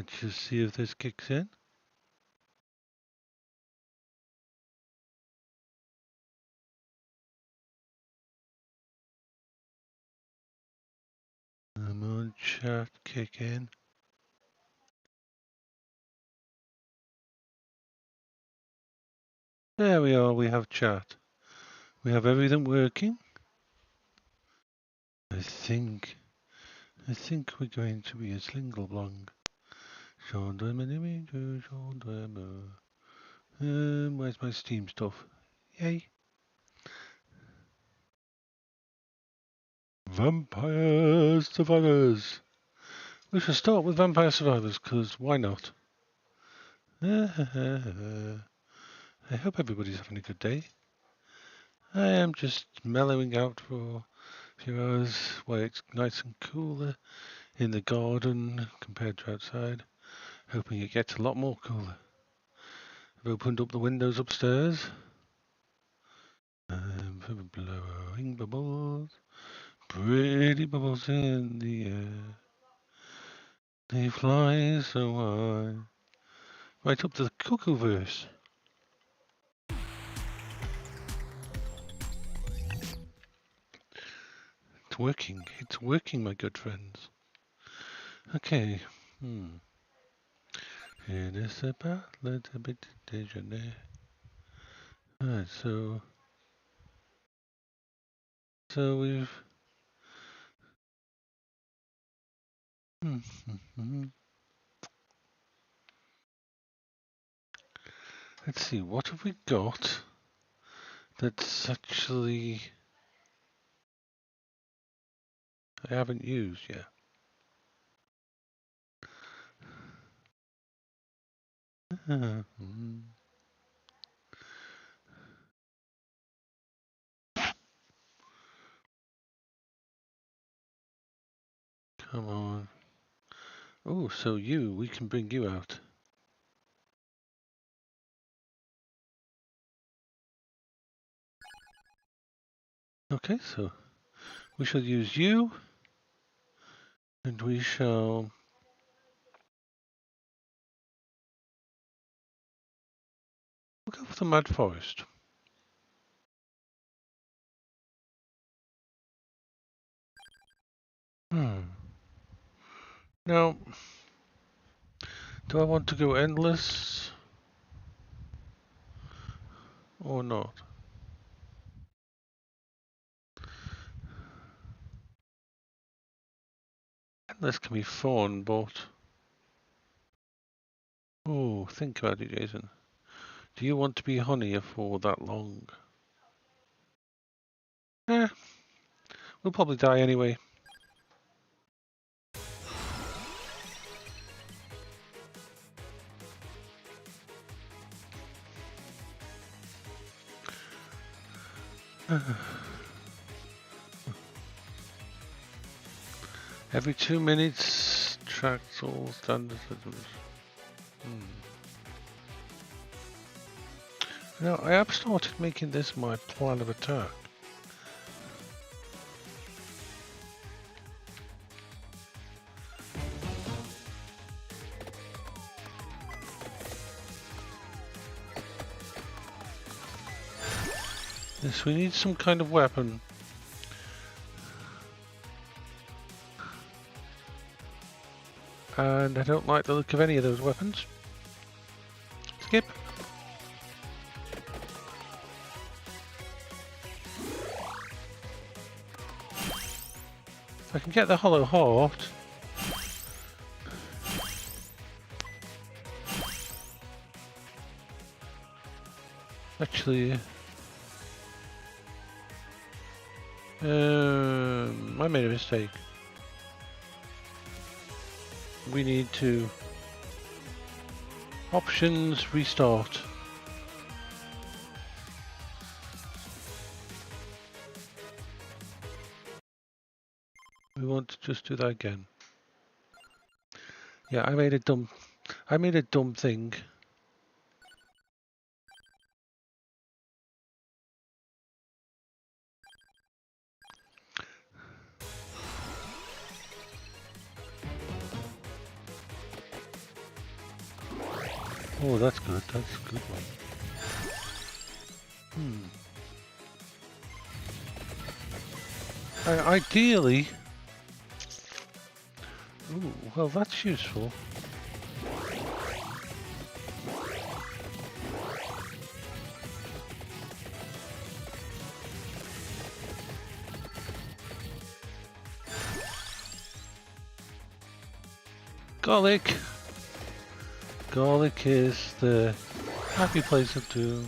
Let's just see if this kicks in. Come on, chat, kick in. There we are, we have chat. We have everything working. I think we're going to be a Slingelblong. Where's my Steam stuff? Yay. Vampire Survivors. We should start with Vampire Survivors, because why not? I hope everybody's having a good day. I am just mellowing out for a few hours while it's nice and cool in the garden compared to outside. Hoping it gets a lot more cooler. I've opened up the windows upstairs. Blowing bubbles. Pretty bubbles in the air. They fly so high. Right up to the cuckoo verse. It's working. It's working, my good friends. Okay. It is about a little bit déjeuner. Alright, so we've let's see, what have we got that's actually I haven't used yet. Come on. Oh, so we can bring you out. Okay, so we shall use you, and we shall we'll go for the Mad Forest. Now, do I want to go endless or not? Endless can be fun, but oh, think about it, Jason. Do you want to be honey for that long? We'll probably die anyway. Every 2 minutes, tracks all standard systems. Now, I have started making this my plan of attack. Yes, we need some kind of weapon. And I don't like the look of any of those weapons. Skip. If I can get the hollow heart. Actually, I made a mistake. We need to options restart. We want to just do that again. Yeah, I made a dumb thing. Oh, that's good. That's a good one. Ideally... Ooh, well, that's useful. Garlic! Garlic is the happy place of doom.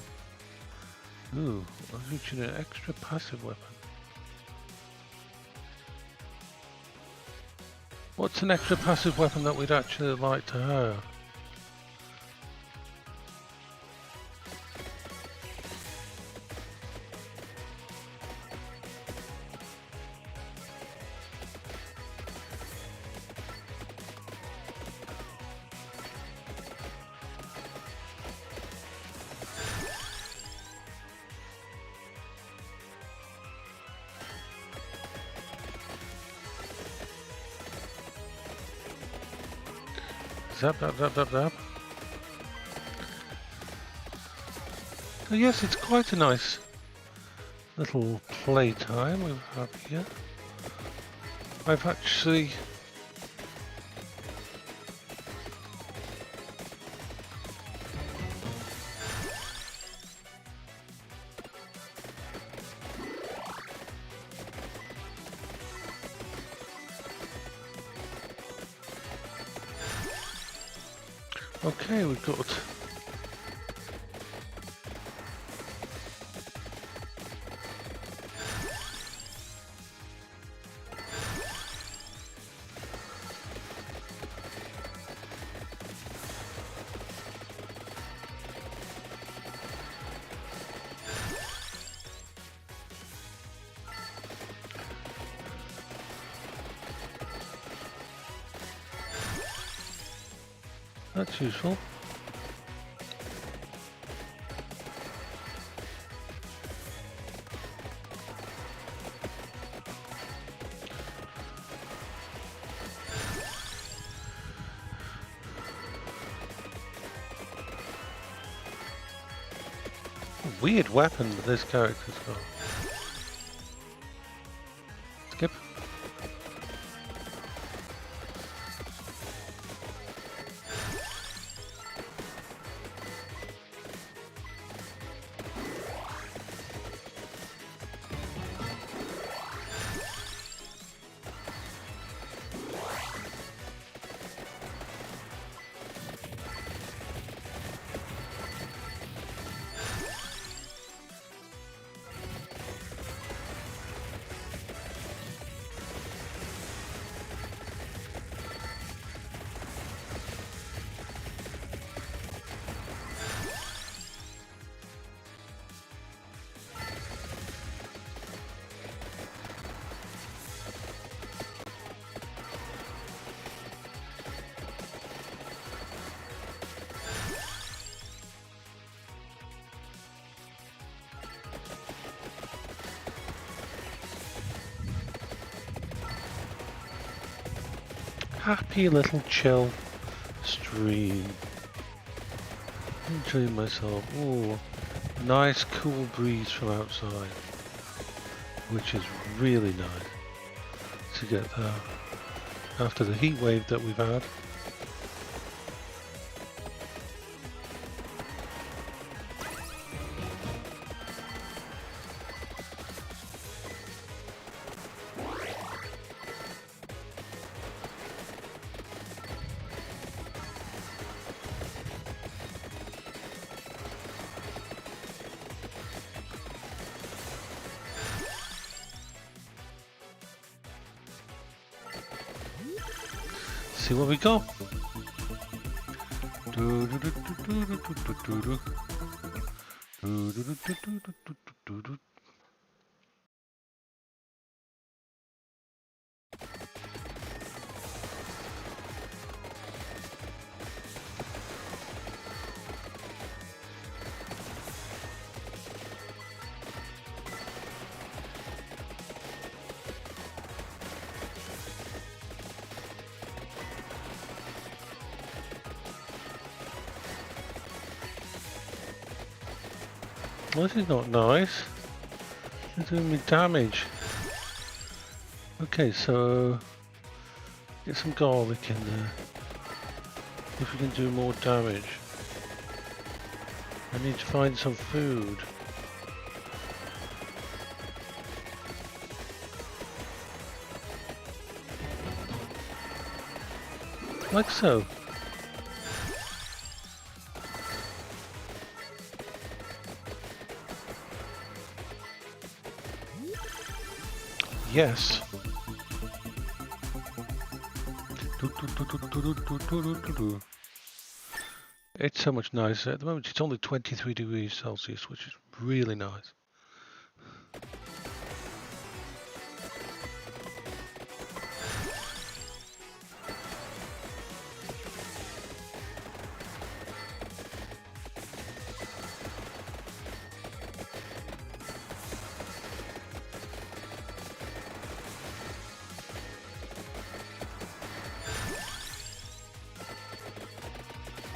Ooh, I'm reaching an extra passive weapon. What's an extra passive weapon that we'd actually like to have? Zap, zap, zap, zap, zap. So yes, it's quite a nice little playtime we have here. I've actually... Okay, we've got... That's useful. Weird weapon that this character's got. Skip. Happy little chill stream. Enjoying myself. Ooh, nice cool breeze from outside, which is really nice to get there after the heat wave that we've had. See what we got. Well, this is not nice. It's doing me damage. Okay, so get some garlic in there. If we can do more damage. I need to find some food. Like so. Yes. It's so much nicer. At the moment it's only 23 degrees Celsius, which is really nice.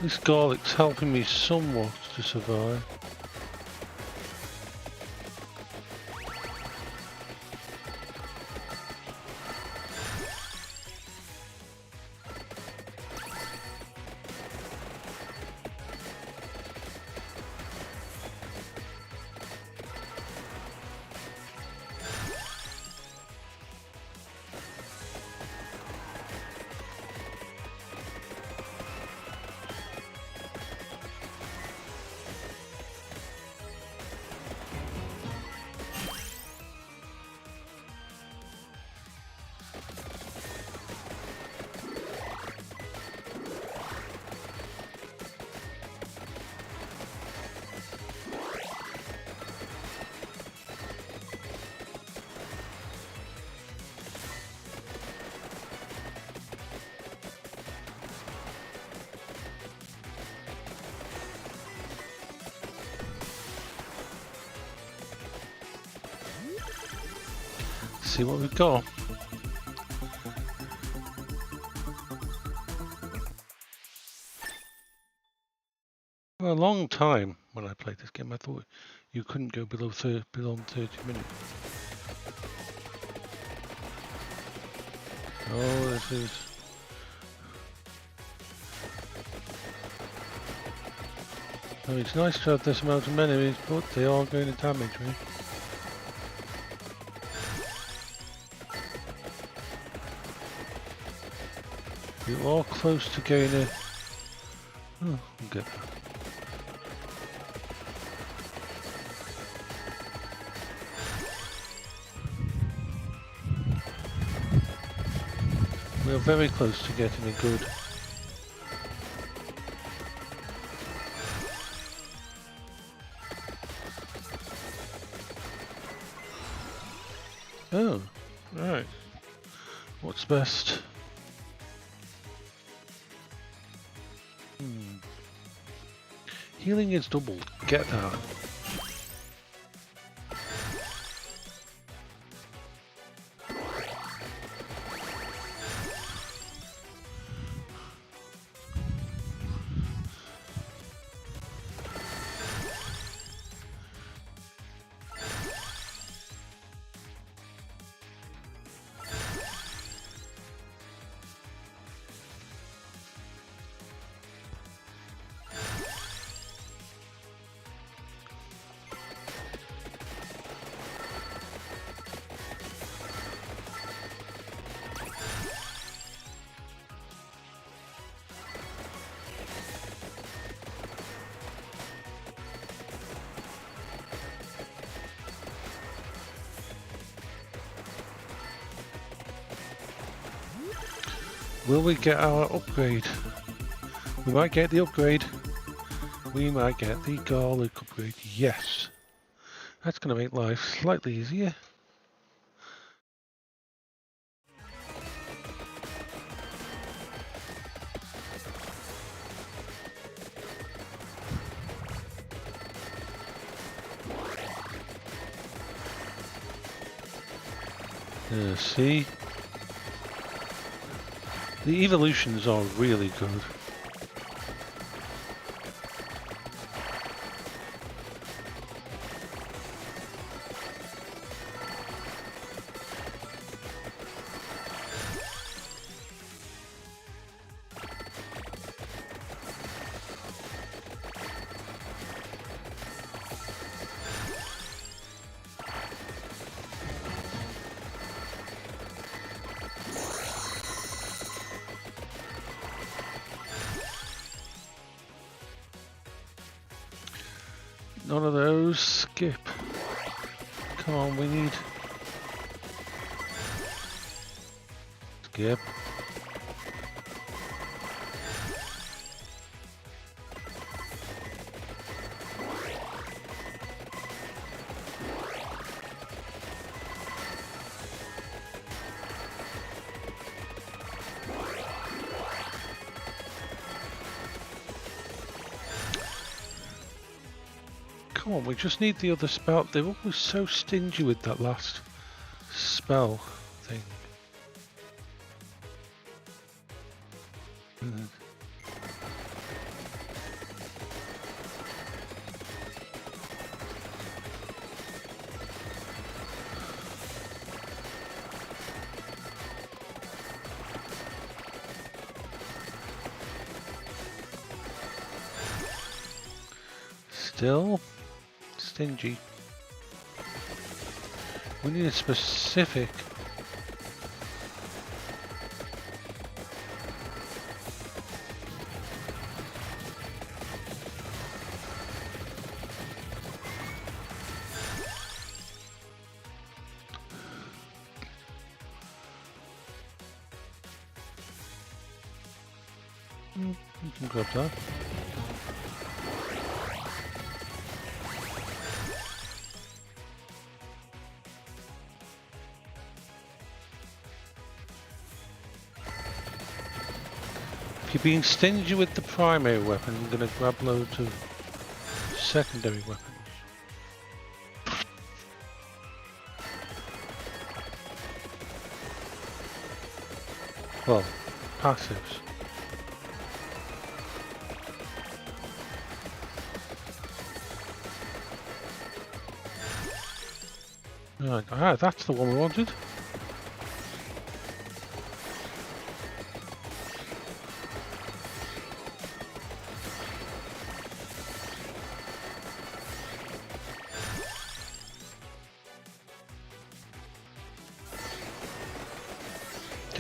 This garlic's helping me somewhat to survive. See what we've got. For a long time when I played this game I thought you couldn't go below 30 minutes. Oh, this is... Oh, it's nice to have this amount of enemies, but they are going to damage me. You are close to getting it. Oh, we'll get that. We are very close to getting it good. Oh, right. What's best? Healing is doubled. Get that. Will we get our upgrade? We might get the upgrade. We might get the garlic upgrade. Yes. That's going to make life slightly easier. See? The evolutions are really good. None of those. Skip. Come on, we need... Skip. Come on, we just need the other spell. They're always so stingy with that last spell thing. Still stingy. We need a specific. You can grab that. If you're being stingy with the primary weapon, you're going to grab loads of secondary weapons. Well, passives. Right, that's the one we wanted.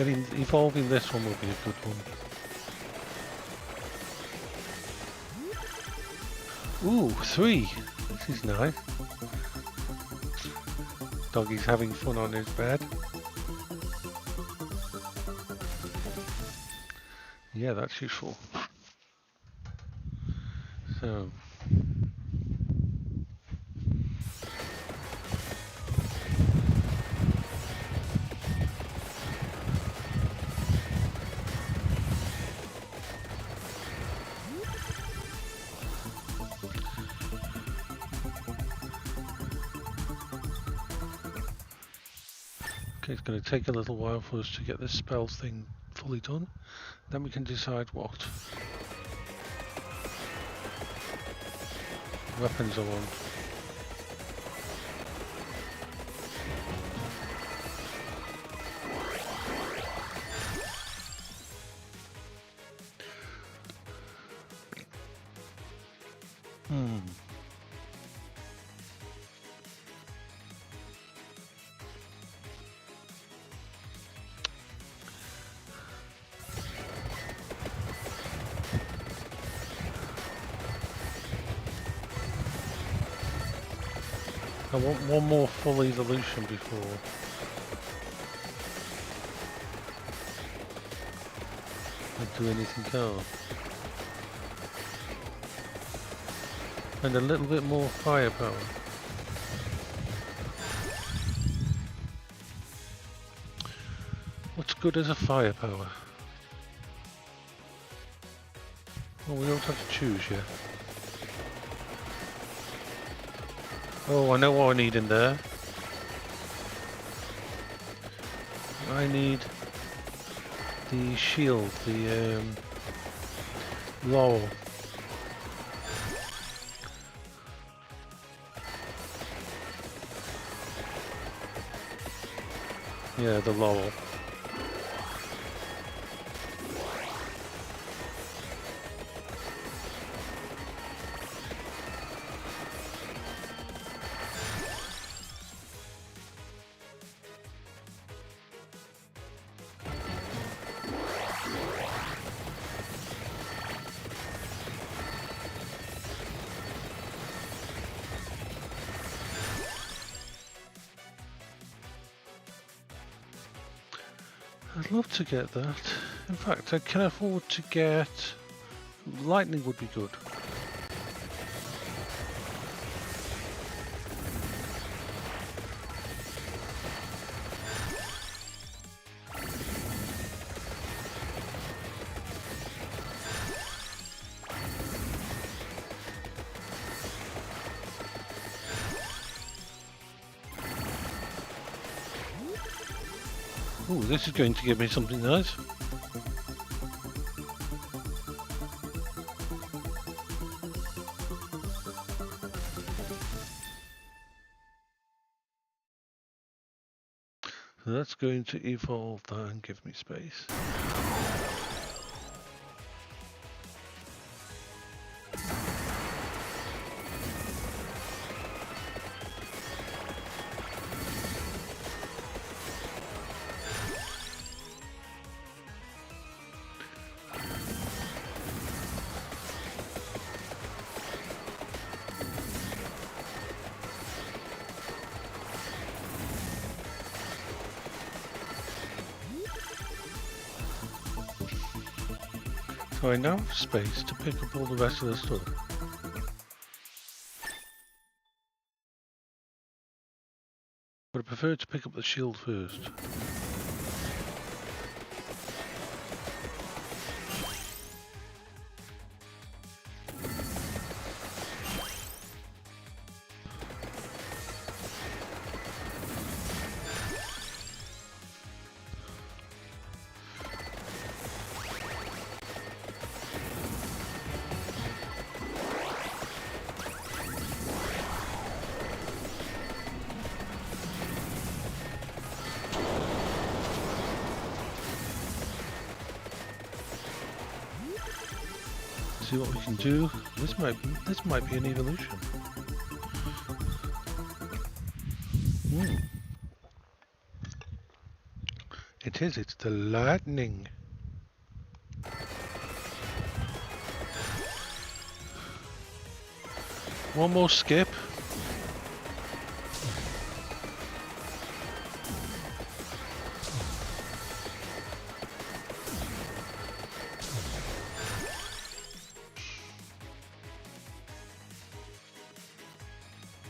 Evolving this one will be a good one. Ooh, 3! This is nice. Doggy's having fun on his bed. Yeah, that's useful. So... It's going to take a little while for us to get this spells thing fully done. Then we can decide what weapons I want. I want one more full evolution before I do anything else. And a little bit more firepower. What's good as a firepower? Well, we don't have to choose yet. Oh, I know what I need in there. I need the shield, the laurel. Yeah, the laurel. I'd love to get that. In fact, I can afford to get... lightning would be good. Oh, this is going to give me something nice. So that's going to evolve that and give me space. So I now have space to pick up all the rest of the stuff. But I prefer to pick up the shield first. See what we can do. This might be an evolution. It is, it's the lightning. One more skip.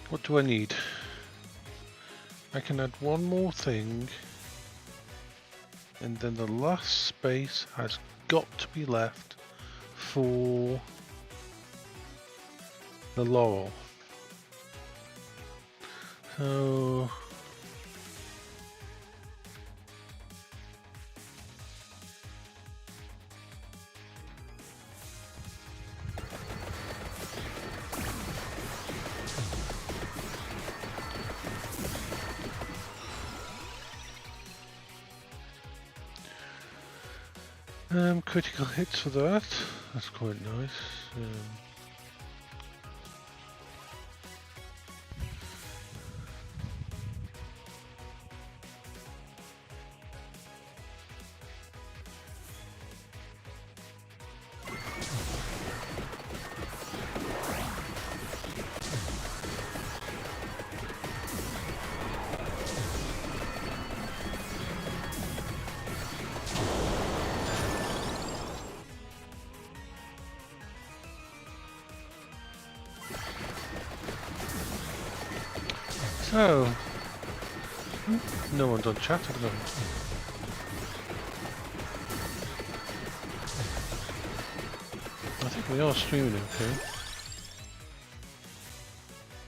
What do I need? I can add one more thing, and then the last space has got to be left for the laurel. So critical hits for that. That's quite nice. So, no one's on chat at the moment. I think we are streaming okay.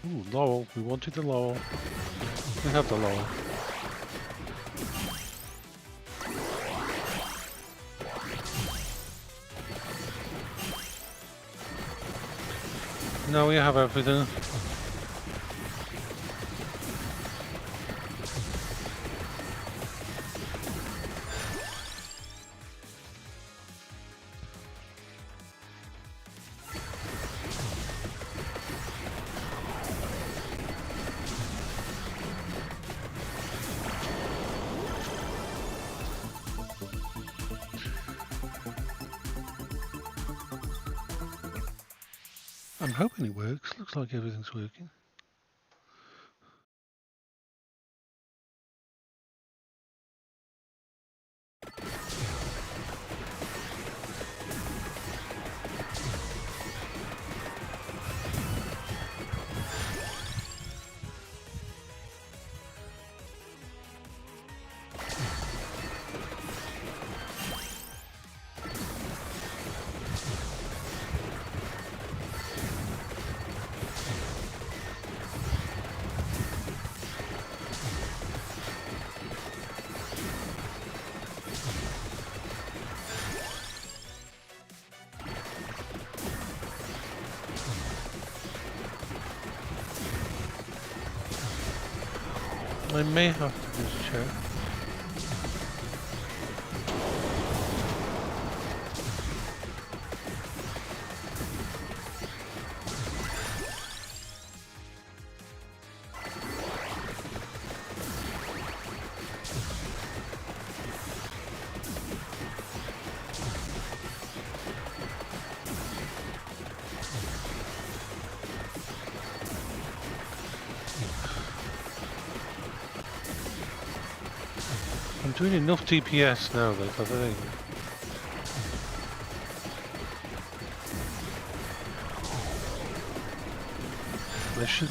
Ooh, laurel. We wanted the laurel. We have the laurel. Now we have everything. I'm hoping it works. Looks like everything's working. I may have to just check. I'm doing enough DPS now, though, I think. I should...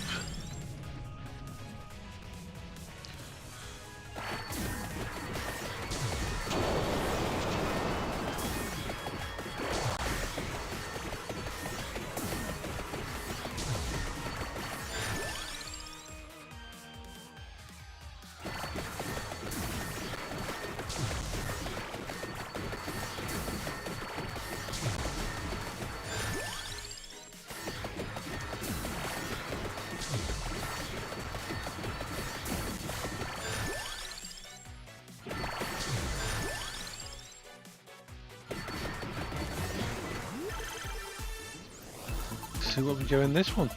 see what we do in this one.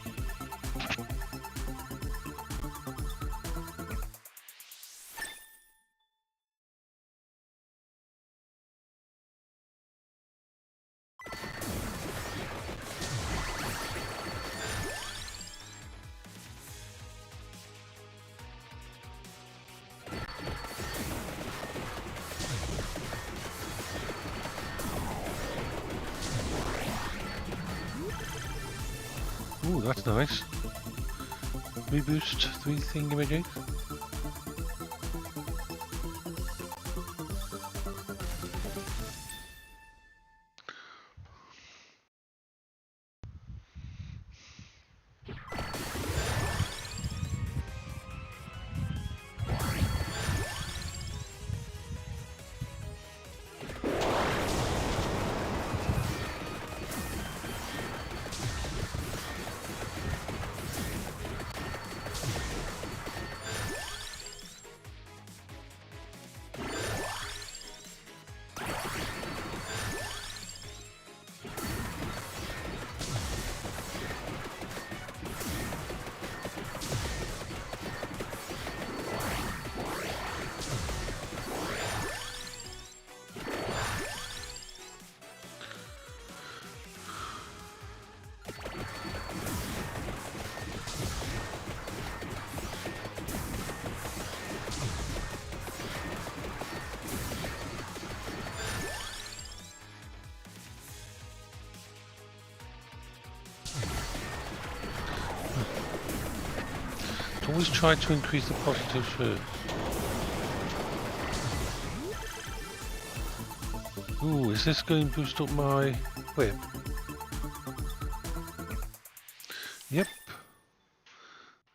Ooh, that's nice. Reboost 3 thingamajigs. Always try to increase the positives first. Ooh, is this going to boost up my whip? Yep.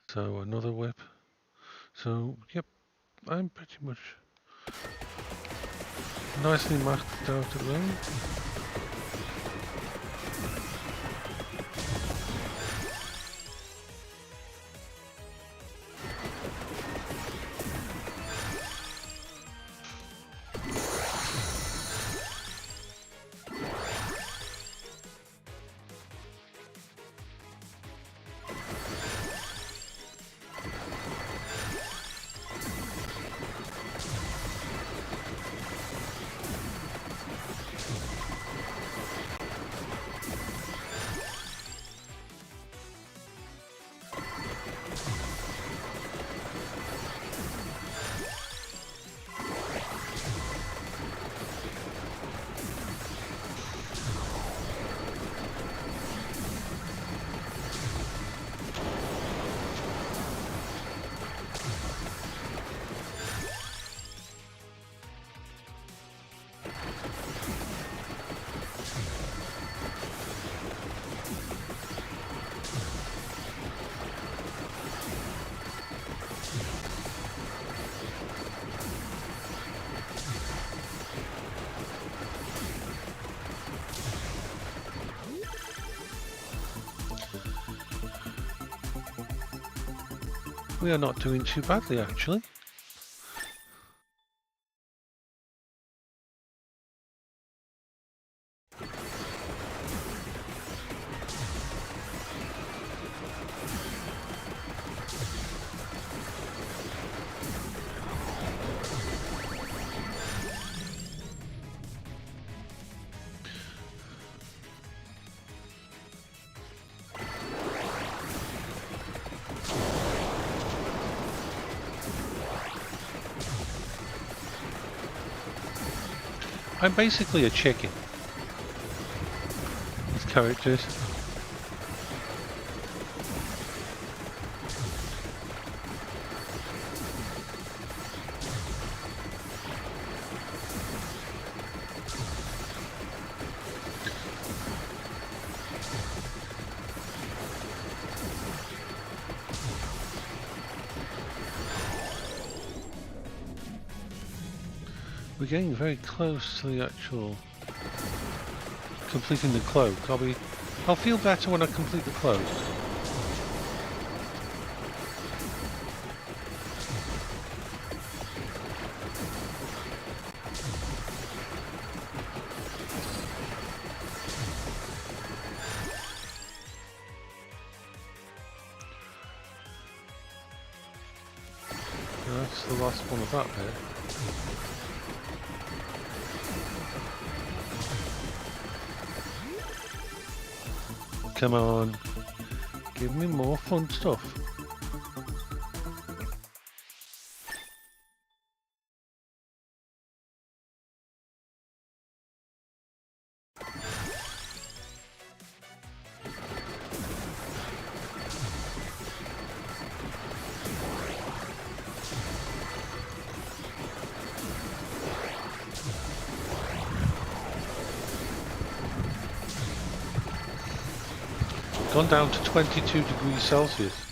So another whip. So, yep, I'm pretty much nicely maxed out at the moment. We are not doing too badly, actually. I'm basically a chicken. These characters. We're getting very close to the actual completing the cloak. I'll feel better when I complete the cloak. That's the last one of that bit. Come on, give me more fun stuff. Gone down to 22 degrees Celsius.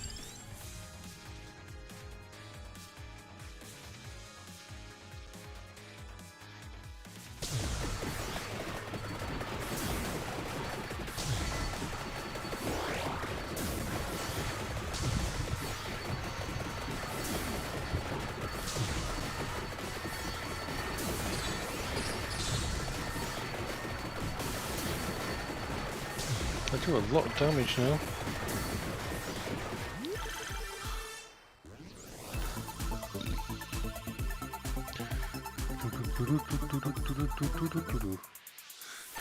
I do a lot of damage now.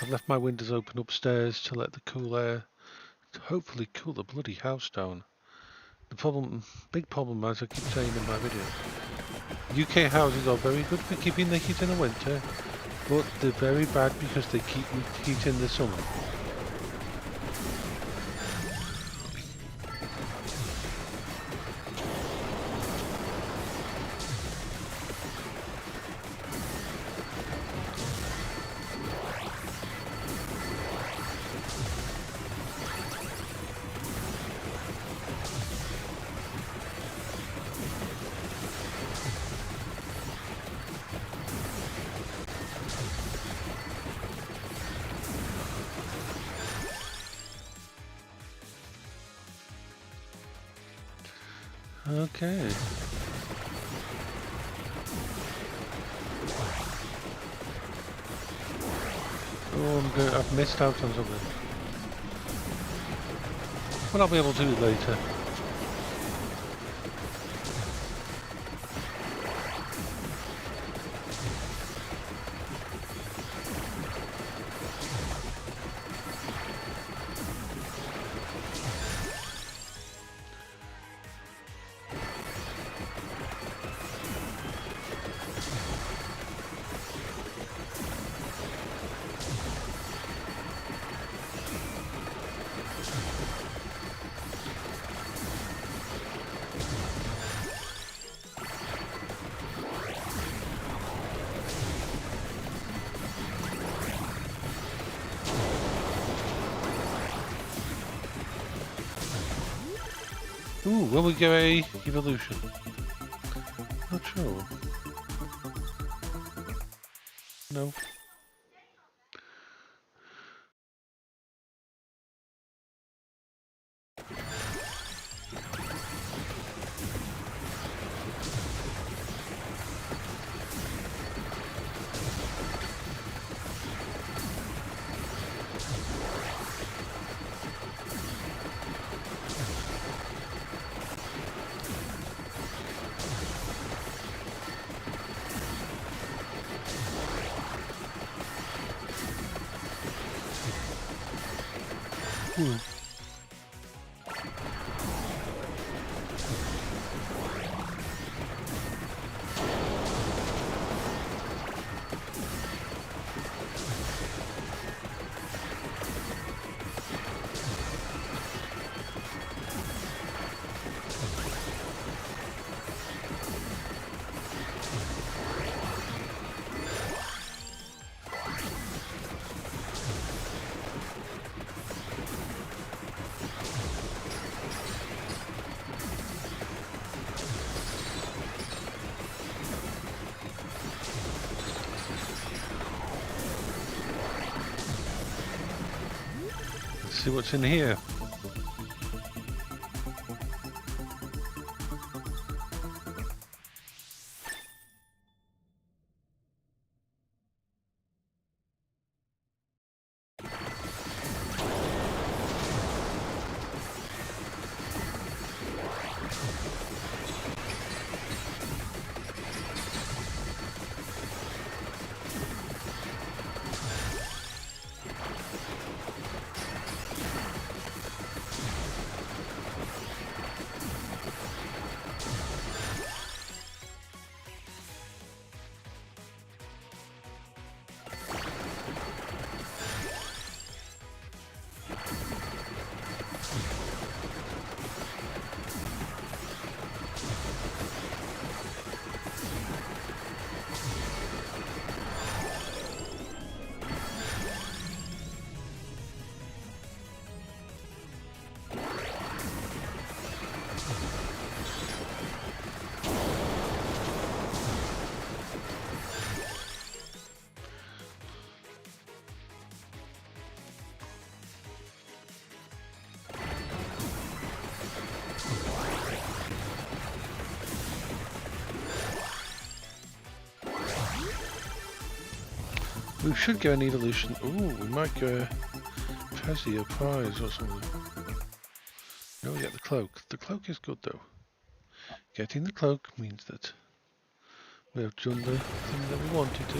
I've left my windows open upstairs to let the cool air to hopefully cool the bloody house down. The big problem, as I keep saying in my video, UK houses are very good for keeping the heat in the winter, but they're very bad because they keep heat in the summer. Okay. Oh, I've missed out on something. But I'll be able to do it later. Ooh, will we get a evolution? Not sure. No. see what's in here. We should get an evolution. Ooh, we might get a Prezi, a prize or something. No, we get the cloak. The cloak is good though. Getting the cloak means that we have done the thing that we wanted to.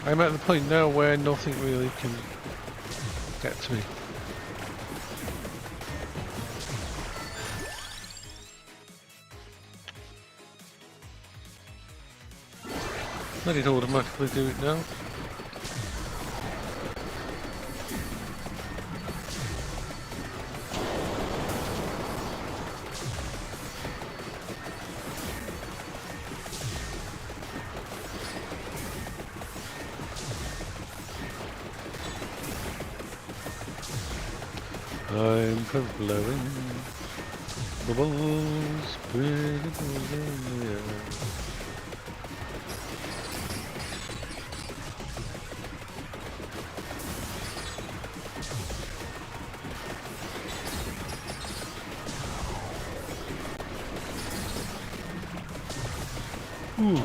I'm at the point now where nothing really can get to me. Let it automatically do it now. I'm blowing bubbles, pretty bubbles in the air. Ooh.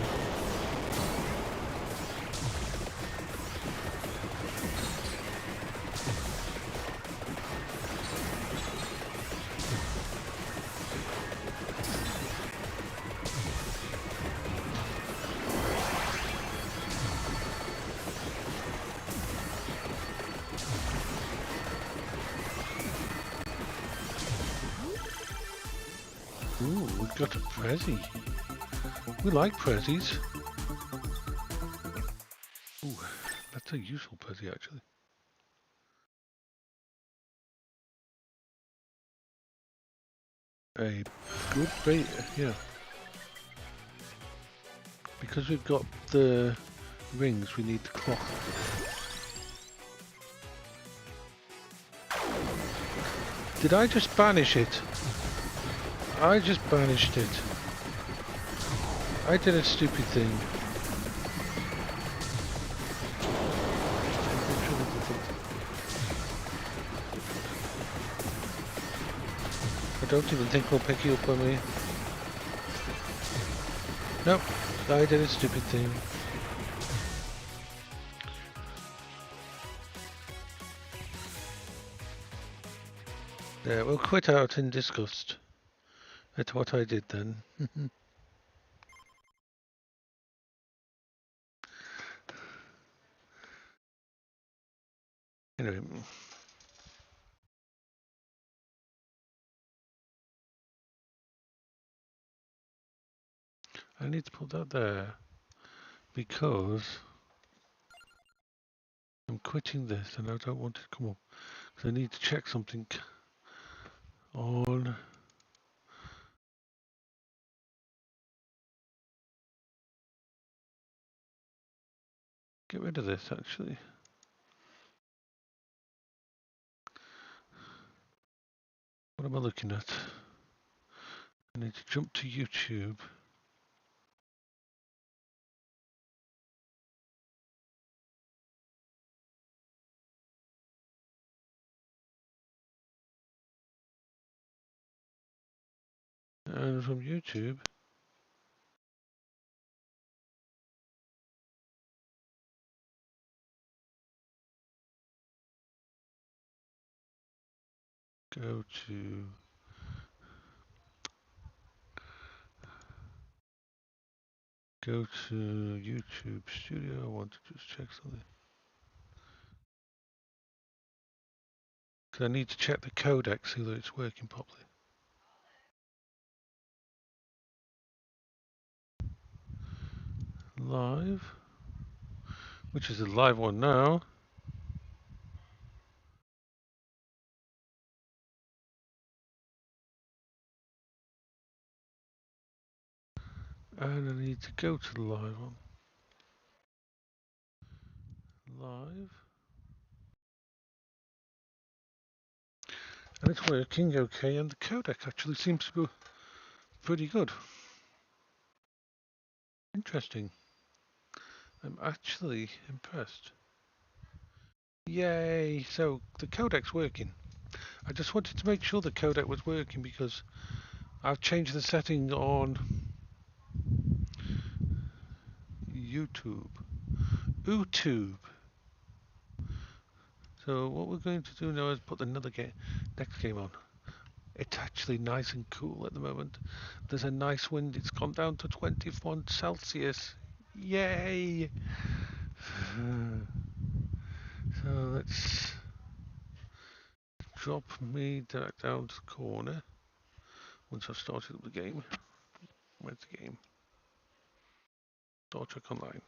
Ooh, we've got a Prezi. We like Prezis. Ooh, that's a useful Prezi actually. A good bait, yeah. Because we've got the rings, we need the cloth. Did I just banish it? I just banished it. I did a stupid thing. I don't even think we'll pick you up on me. Nope, I did a stupid thing. There, we'll quit out in disgust at what I did then. Anyway. I need to put that there because I'm quitting this and I don't want it to come up. Because I need to check something on. Get rid of this actually. What am I looking at? I need to jump to YouTube. And from YouTube, go to YouTube Studio. I want to just check something. Because I need to check the codec, see that it's working properly. Live, which is a live one now. And I need to go to the live one. Live. And it's working okay, and the codec actually seems to be pretty good. Interesting. I'm actually impressed. Yay! So the codec's working. I just wanted to make sure the codec was working because I've changed the setting on YouTube. So what we're going to do now is put another next game on. It's actually nice and cool at the moment. There's a nice wind. It's gone down to 21 Celsius. Yay! So let's drop me down to the corner once I've started up the game. Where's the game? Star Trek Online.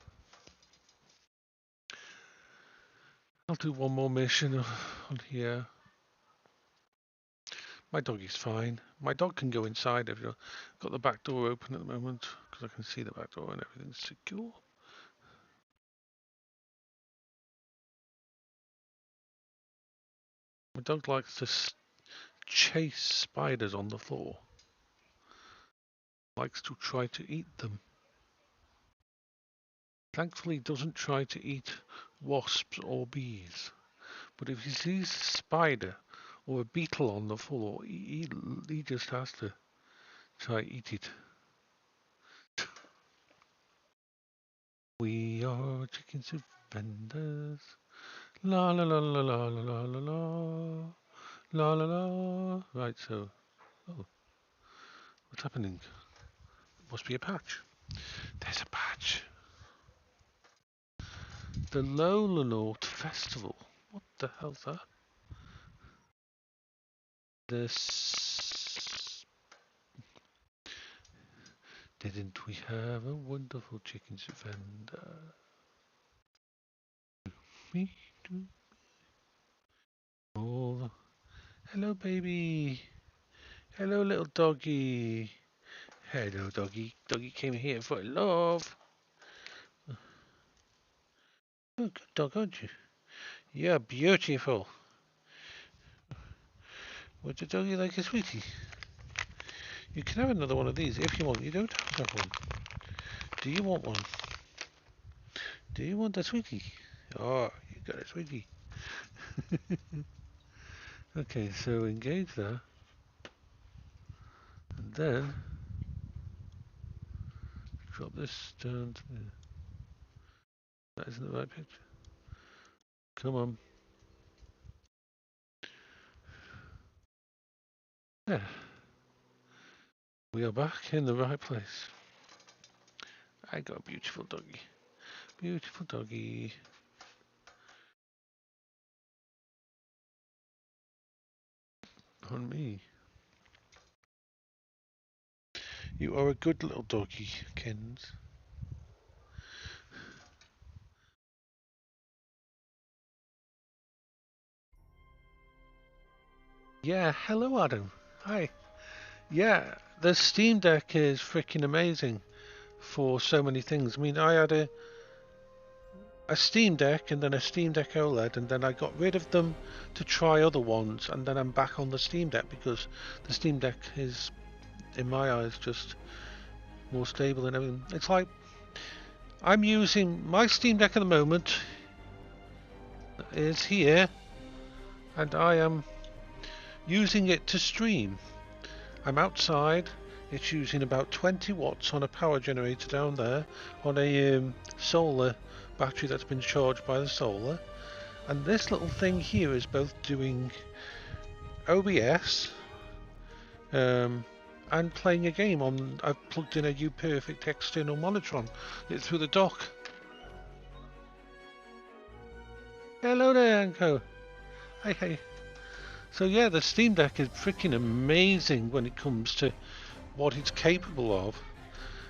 I'll do one more mission on here. My doggy's fine. My dog can go inside if you've got the back door open at the moment because I can see the back door and everything's secure. My dog likes to chase spiders on the floor. Likes to try to eat them. Thankfully, he doesn't try to eat wasps or bees. But if he sees a spider or a beetle on the floor, he just has to try to eat it. We are chicken soup vendors. La la la la la la la la la la la. Right, so, oh, what's happening? Must be a patch. There's a patch. The Lola Note Festival. What the hell's that? This. Didn't we have a wonderful chicken soup vendor? Me too. Oh, hello, baby. Hello, little doggy. Hello, doggy. Doggy came here for love. Oh, good dog, aren't you? You're beautiful. Would the doggy like a sweetie? You can have another one of these if you want. You don't have to have one. Do you want one? Do you want a sweetie? Oh, you got a sweetie. Okay, so engage there. And then drop this down to the... That isn't the right picture. Come on. There. We are back in the right place. I got a beautiful doggy. Beautiful doggy. on me. You are a good little doggy, Kens. Yeah, hello Adam. Hi. Yeah, the Steam Deck is freaking amazing for so many things. I mean, I had a Steam Deck and then a Steam Deck OLED, and then I got rid of them to try other ones, and then I'm back on the Steam Deck because the Steam Deck is, in my eyes, just more stable and everything. It's like I'm using my Steam Deck at the moment is here, and I am using it to stream. I'm outside. It's using about 20 watts on a power generator down there on a solar battery that's been charged by the solar, and this little thing here is both doing OBS and playing a game on. I've plugged in a Uperfect external monitor on it through the dock. Hello there, Anko. Hey. So yeah, the Steam Deck is freaking amazing when it comes to what it's capable of,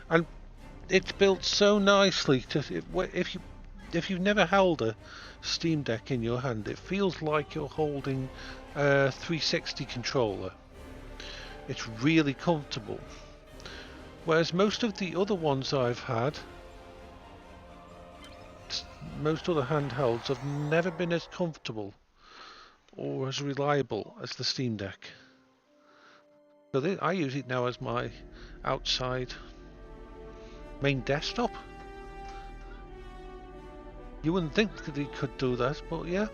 and it's built so nicely to if you've never held a Steam Deck in your hand, it feels like you're holding a 360 controller. It's really comfortable, whereas most of the other ones I've had, most other handhelds, have never been as comfortable or as reliable as the Steam Deck. So I use it now as my outside main desktop. You wouldn't think that it could do that, but yeah.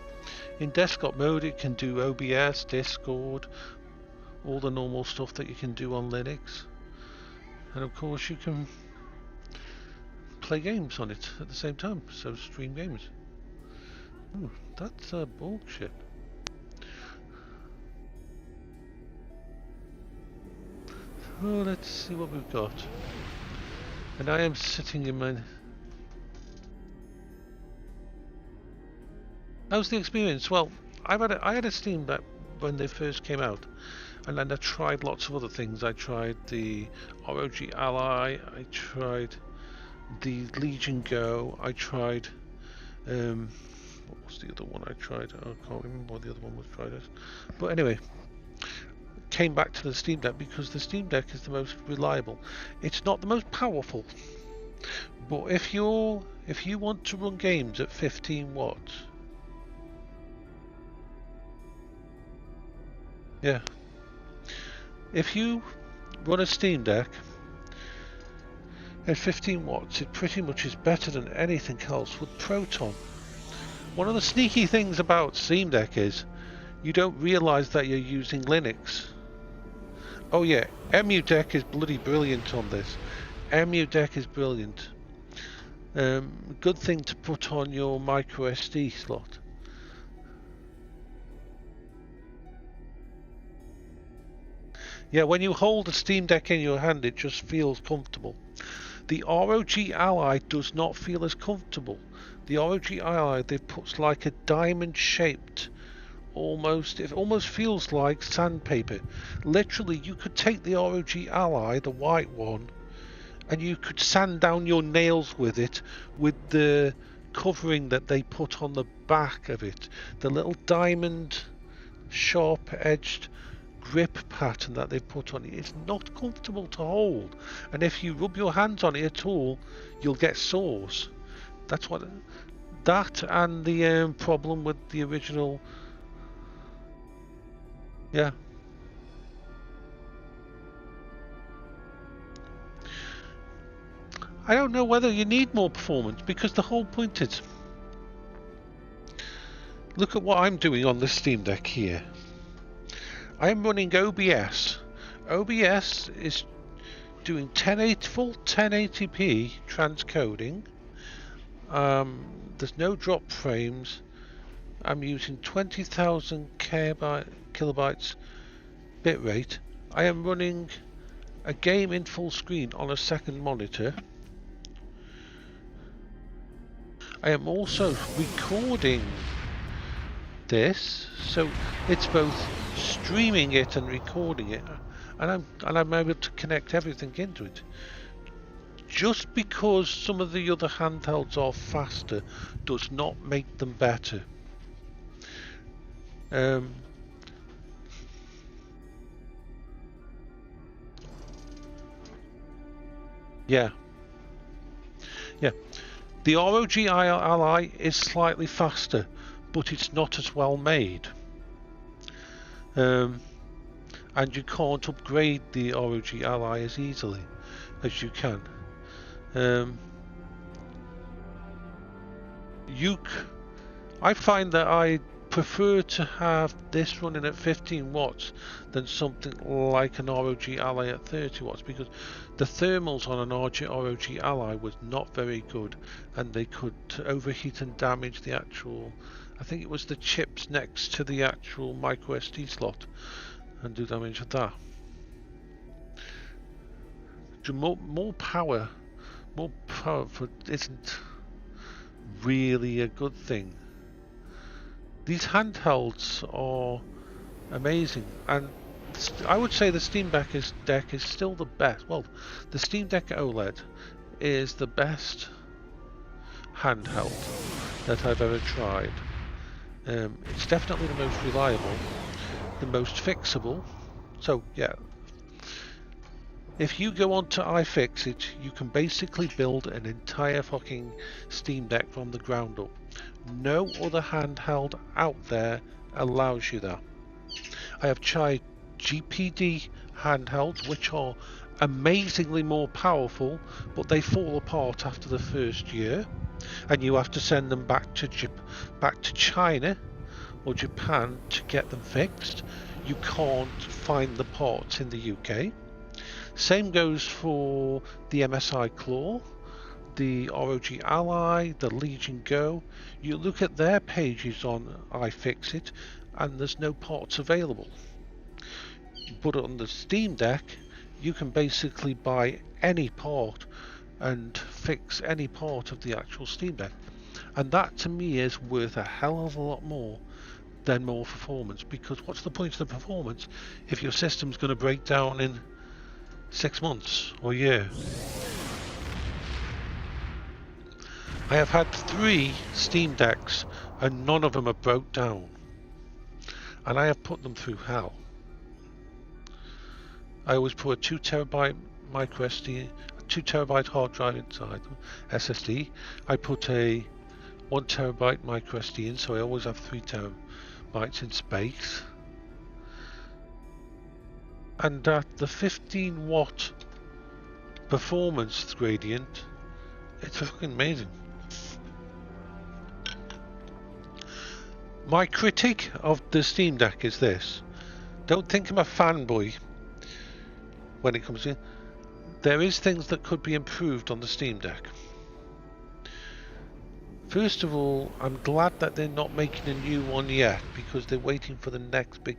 In desktop mode it can do OBS, Discord, all the normal stuff that you can do on Linux. And of course you can play games on it at the same time, so stream games. Ooh, that's bullshit. Oh, let's see what we've got. And I am sitting in my... How's the experience? Well, I had a Steam Deck when they first came out, and then I tried lots of other things. I tried the ROG Ally, I tried the Legion Go, I tried what was the other one I tried? I can't remember what the other one was tried as. But anyway, came back to the Steam Deck because the Steam Deck is the most reliable. It's not the most powerful, but if you want to run games at 15 watts, yeah, if you run a Steam Deck at 15 watts, it pretty much is better than anything else with Proton. One of the sneaky things about Steam Deck is you don't realize that you're using Linux. Oh yeah, EmuDeck is bloody brilliant on this. EmuDeck is brilliant. Good thing to put on your micro SD slot. Yeah, when you hold a Steam Deck in your hand, it just feels comfortable. The ROG Ally does not feel as comfortable. The ROG Ally, they've put like a diamond-shaped, it almost feels like sandpaper. Literally, you could take the ROG Ally, the white one, and you could sand down your nails with it, with the covering that they put on the back of it. The little diamond, sharp-edged grip pattern that they put on it. It's not comfortable to hold, and if you rub your hands on it at all, you'll get sores. That's what that and the problem with the original. Yeah. I don't know whether you need more performance, because the whole point is, look at what I'm doing on this Steam Deck here. I am running OBS. OBS is doing full 1080p transcoding. There's no drop frames. I'm using 20,000 kilobytes bitrate. I am running a game in full screen on a second monitor. I am also recording this, so it's both streaming it and recording it, and I'm able to connect everything into it. Just because some of the other handhelds are faster does not make them better. Yeah. The ROG Ally is slightly faster, but it's not as well made. And you can't upgrade the ROG Ally as easily as you can. I find that I prefer to have this running at 15 watts than something like an ROG Ally at 30 watts, because the thermals on an ROG Ally was not very good, and they could overheat and damage the actual, I think it was the chips next to the actual micro SD slot, and do damage with that. More power isn't really a good thing. These handhelds are amazing, and I would say the Steam Deck is still the best. Well, the Steam Deck OLED is the best handheld that I've ever tried. It's definitely the most reliable, the most fixable. So yeah, if you go on to iFixit, you can basically build an entire fucking Steam Deck from the ground up. No other handheld out there allows you that. I have tried GPD handhelds, which are amazingly more powerful, but they fall apart after the first year, and you have to send them back to China or Japan to get them fixed. You can't find the parts in the UK. Same goes for the MSI Claw, the ROG Ally, the Legion Go. You look at their pages on iFixit and there's no parts available. But on the Steam Deck, you can basically buy any part and fix any part of the actual Steam Deck. And that to me is worth a hell of a lot more than more performance, because what's the point of the performance if your system's going to break down in 6 months or a year? I have had 3 Steam Decks and none of them have broke down, and I have put them through hell. I always put a 2 terabyte micro SD, a 2 terabyte hard drive inside them, SSD. I put a 1 terabyte micro SD in, so I always have 3 terabytes in space. And at the 15 watt performance gradient, it's fucking amazing. My critique of the Steam Deck is this: don't think I'm a fanboy when it comes in. There is things that could be improved on the Steam Deck. First of all, I'm glad that they're not making a new one yet, because they're waiting for the next big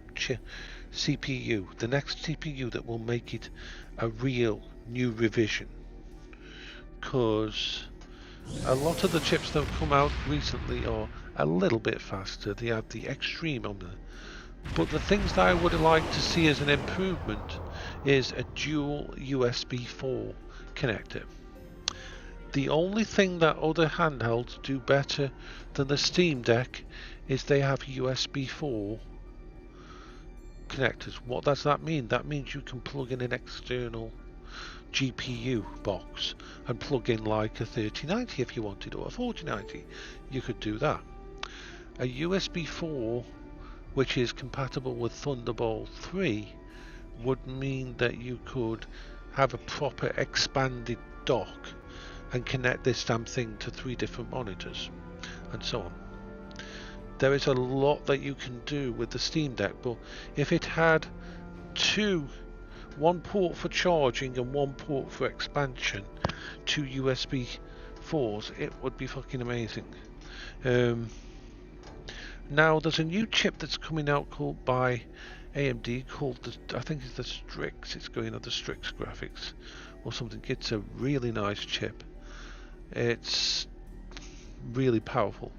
CPU, the next CPU that will make it a real new revision. Because a lot of the chips that have come out recently are a little bit faster. They have the Extreme on them. But the things that I would like to see as an improvement is a dual USB 4 connector. The only thing that other handhelds do better than the Steam Deck is they have USB 4 connectors. What does that mean? That means you can plug in an external GPU box and plug in like a 3090 if you wanted, or a 4090. You could do that. A USB 4 which is compatible with Thunderbolt 3 would mean that you could have a proper expanded dock and connect this damn thing to 3 different monitors and so on. There is a lot that you can do with the Steam Deck, but if it had 1 port for charging and 1 port for expansion, 2 USB 4s, it would be fucking amazing. Now there's a new chip that's coming out called by AMD called I think it's the Strix. It's going on the Strix graphics or something. It's a really nice chip. It's really powerful.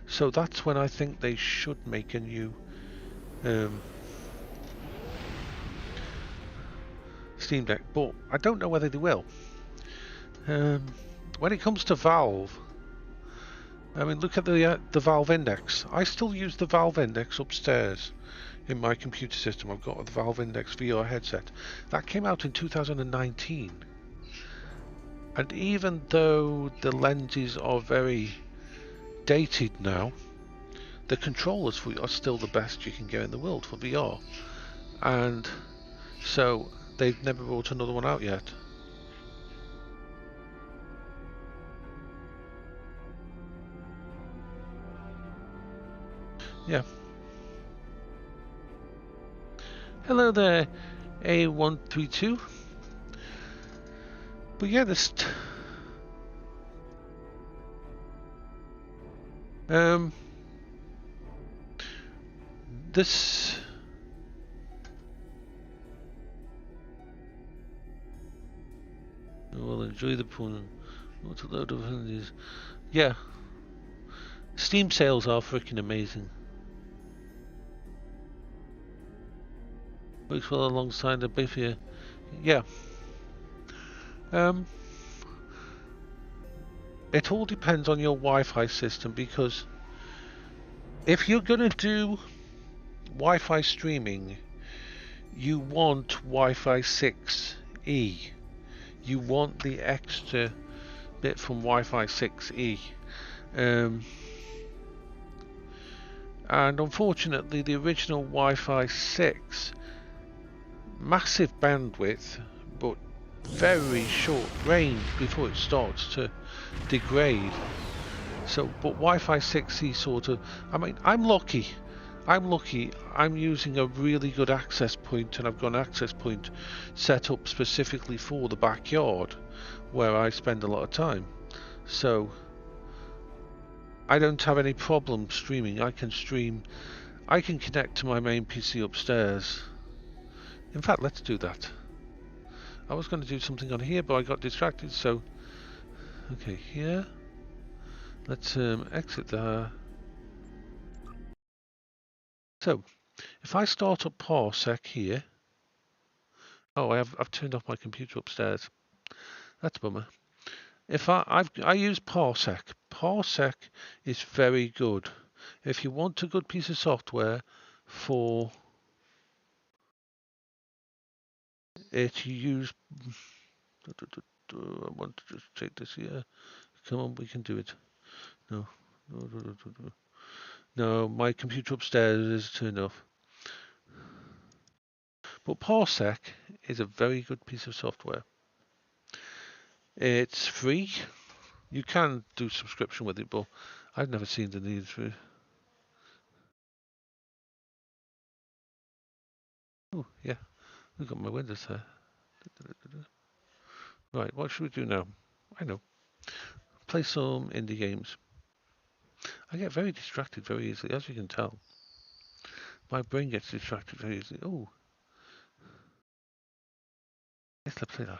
So that's when I think they should make a new Steam Deck, but I don't know whether they will. When it comes to Valve, I mean, look at the Valve Index. I still use the Valve Index upstairs in my computer system. I've got the Valve Index VR headset. That came out in 2019. And even though the lenses are very dated now, the controllers for it are still the best you can get in the world for VR. And so they've never brought another one out yet. Yeah. Hello there, A132. But yeah, this this will enjoy the fun. What a load of these. Yeah, Steam sales are freaking amazing. Works well alongside the Biffy. Yeah. It all depends on your Wi-Fi system, because if you're gonna do Wi-Fi streaming, you want Wi-Fi 6E. You want the extra bit from Wi-Fi 6E. And unfortunately, the original Wi-Fi 6, massive bandwidth, but very short range before it starts to degrade. So, but Wi-Fi 6E sort of, I mean, I'm lucky. I'm using a really good access point, and I've got an access point set up specifically for the backyard where I spend a lot of time. So I don't have any problem streaming. I can connect to my main PC upstairs. In fact, let's do that. I was going to do something on here, but I got distracted, so okay, here. Let's exit there. So, if I start up Parsec here, oh, I've turned off my computer upstairs. That's a bummer. If I use Parsec. Parsec is very good. If you want a good piece of software for it, you use. I want to just take this here. Come on, we can do it. No. No, my computer upstairs is turned off. But Parsec is a very good piece of software. It's free. You can do subscription with it, but I've never seen the need for it. Oh, yeah. We've got my windows there. Right, what should we do now? I know. Play some indie games. I get very distracted very easily, as you can tell. My brain gets distracted very easily. Oh. Yes, let's play that.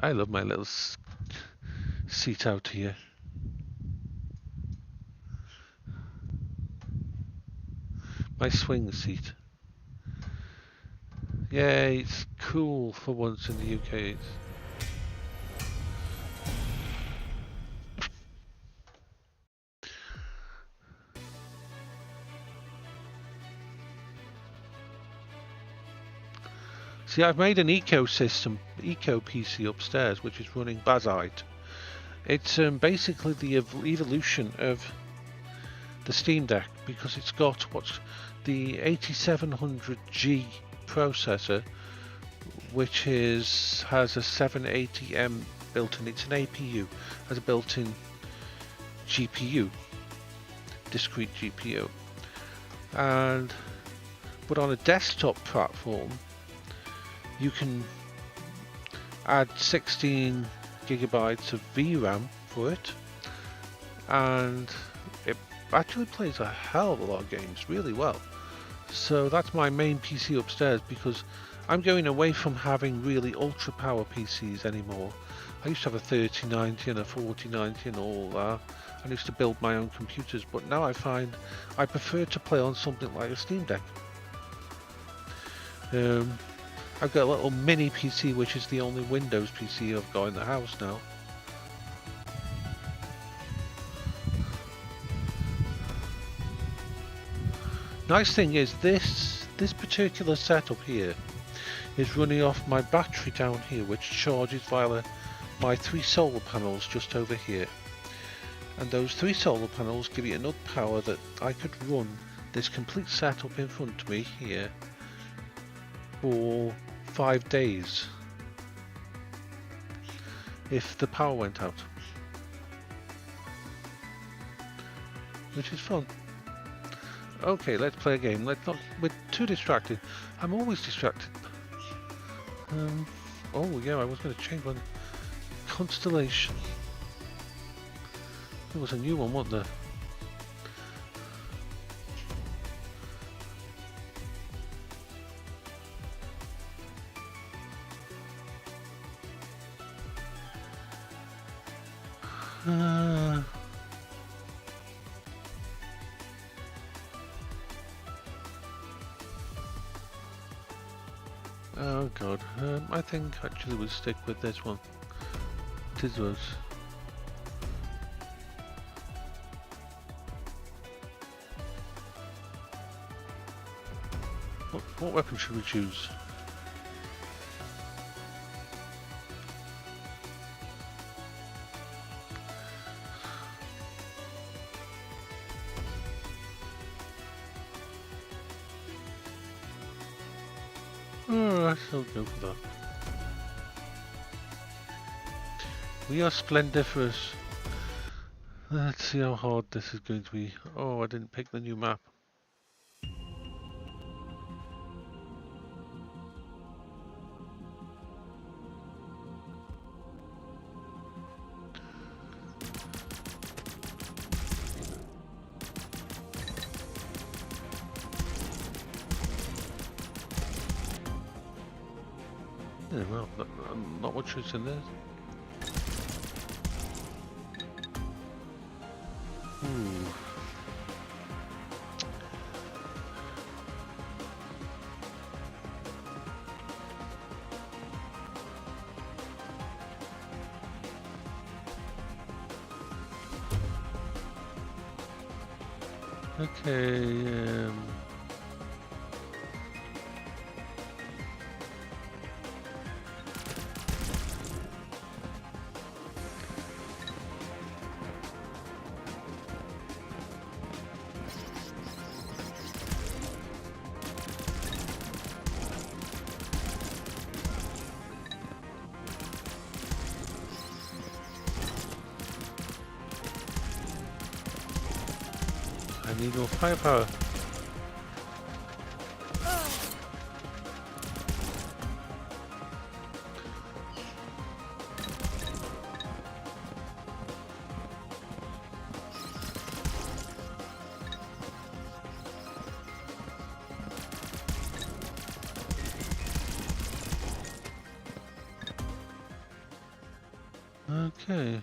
I love my little seat out here. My swing seat. Yeah, it's cool for once in the UK. See, I've made an eco PC upstairs, which is running Bazite. It's basically the evolution of the Steam Deck, because it's got what's the 8700G processor, which has a 780M built in. It's an APU, has a built-in GPU, discrete GPU, but on a desktop platform, you can add 16 gigabytes of VRAM for it, and it actually plays a hell of a lot of games really well. So that's my main PC upstairs, because I'm going away from having really ultra power PCs anymore. I used to have a 3090 and a 4090 and all that. I used to build my own computers, but now I find I prefer to play on something like a Steam Deck. I've got a little mini PC, which is the only Windows PC I've got in the house now. Nice thing is this particular setup here is running off my battery down here, which charges via my 3 solar panels just over here. And those 3 solar panels give you enough power that I could run this complete setup in front of me here for 5 days if the power went out, which is fun. Okay, let's play a game. Let's not. We're too distracted. I'm always distracted. Oh yeah, I was going to change one. Constellation. There was a new one, wasn't there? Oh god, I think actually we'll stick with this one. This was. What weapon should we choose? Oh, I shall go for that. We are splendiferous. Let's see how hard this is going to be. Oh, I didn't pick the new map. Yeah, well, not much use in there. Okay, I need more firepower. Okay.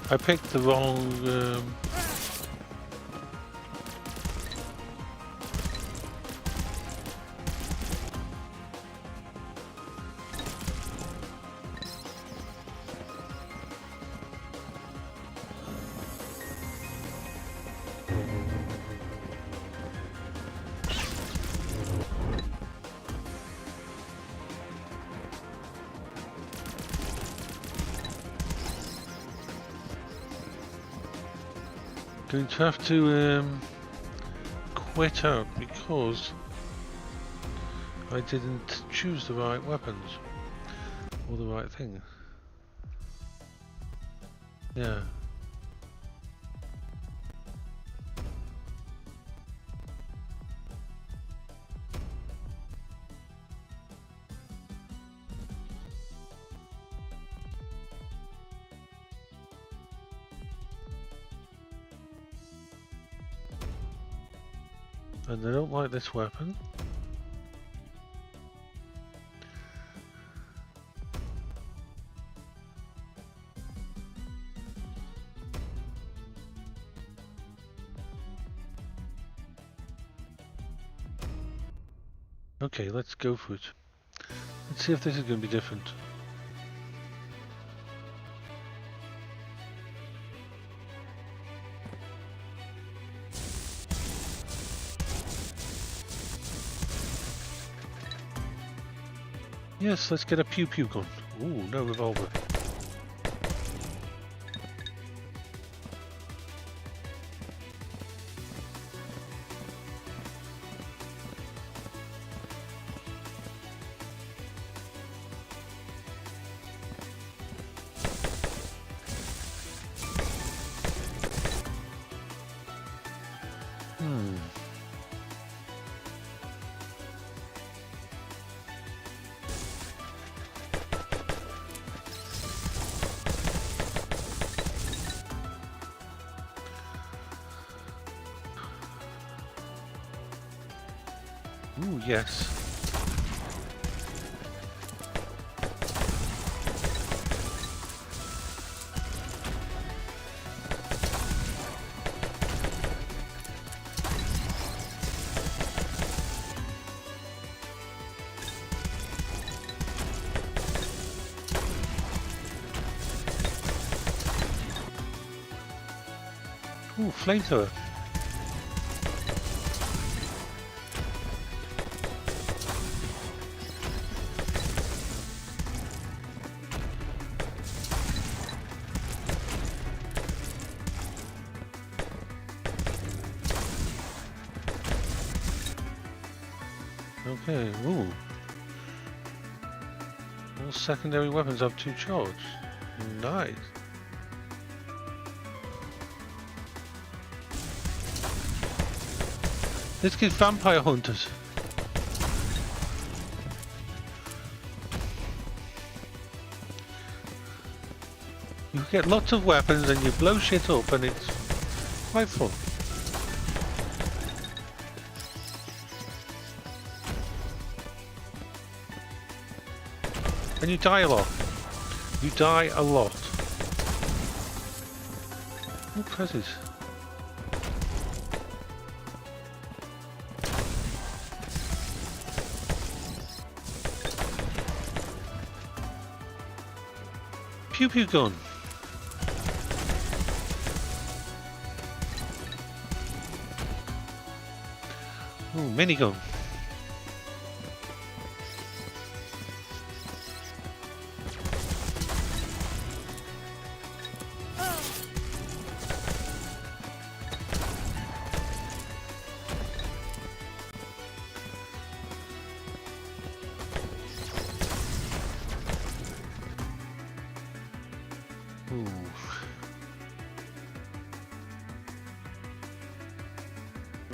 I picked the wrong going to have to quit out because I didn't choose the right weapons or the right thing. Yeah. And I don't like this weapon. Okay, let's go for it. Let's see if this is going to be different. Yes, let's get a pew pew gun. Ooh, no revolver. Ooh, yes. Ooh, flamethrower. Okay, ooh. All secondary weapons have 2 charge. Nice. Let's get vampire hunters. You get lots of weapons and you blow shit up and it's quite fun. And you die a lot. You die a lot. Ooh, presses. Pew pew gun. Ooh, minigun.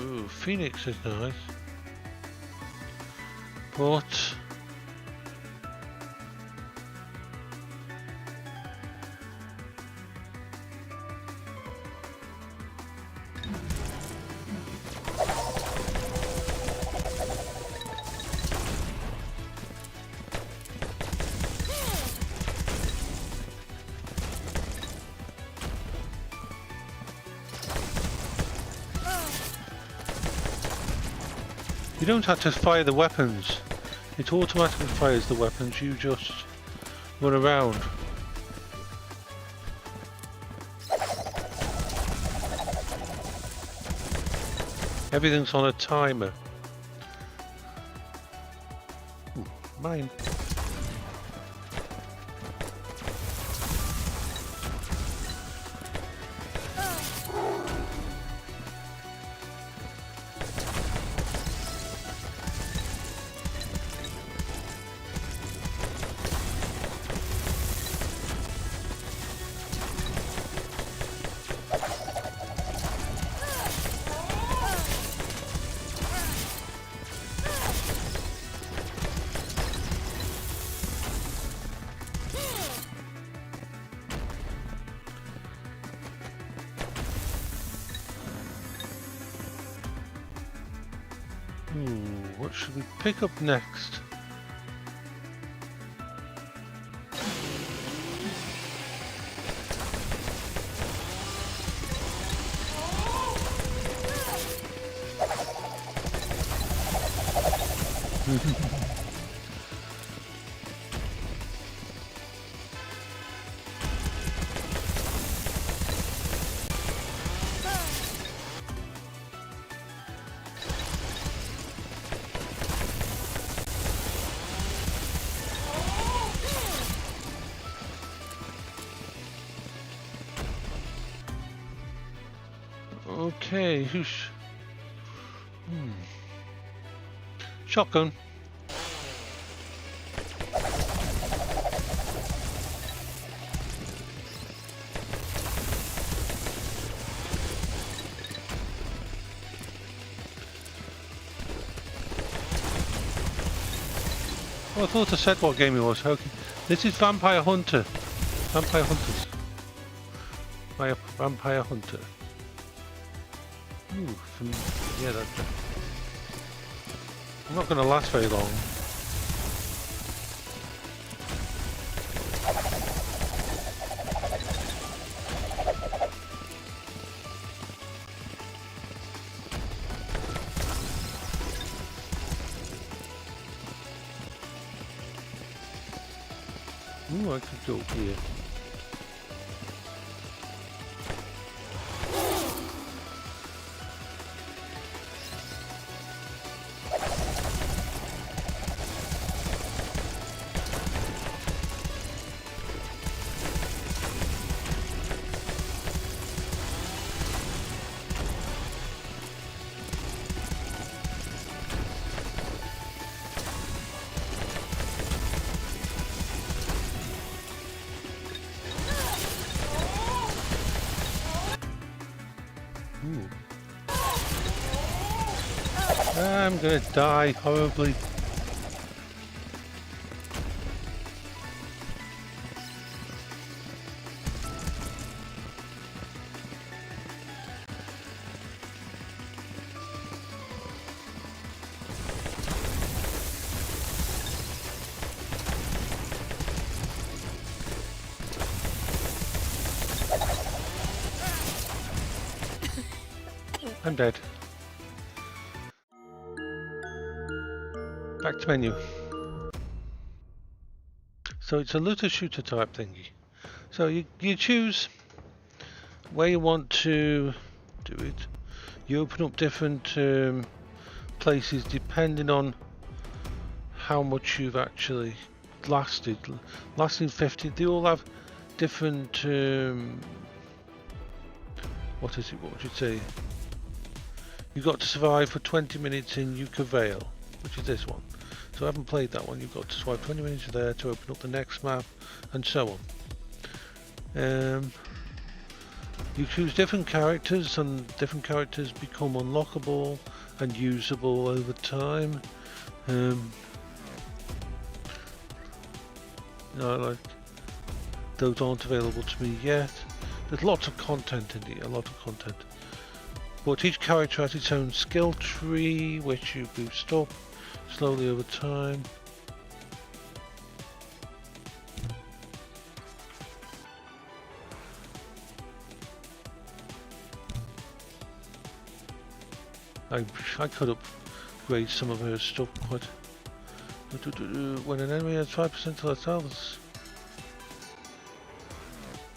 Ooh, Phoenix is nice. But you don't have to fire the weapons. It automatically fires the weapons, you just run around. Everything's on a timer. Ooh, mine. Ooh, what should we pick up next? Okay, who's... Shotgun. Oh, I thought I said what game it was. Okay. This is Vampire Hunter. Vampire Hunters. Vampire Hunter. Ooh, yeah, that's... I'm not going to last very long. Ooh, I could go here. Ooh. I'm gonna die horribly. I'm dead. Back to menu. So it's a looter shooter type thingy. So you choose where you want to do it. You open up different places depending on how much you've actually lasted. Lasting 50. They all have different. What is it? What would you say? You've got to survive for 20 minutes in Yucca Vale, which is this one. So I haven't played that one. You've got to survive 20 minutes there to open up the next map, and so on. You choose different characters, and different characters become unlockable and usable over time. Like those aren't available to me yet. There's lots of content in here, a lot of content. But each character has its own skill tree, which you boost up slowly over time. I could upgrade some of her stuff, but when an enemy has 5% less health.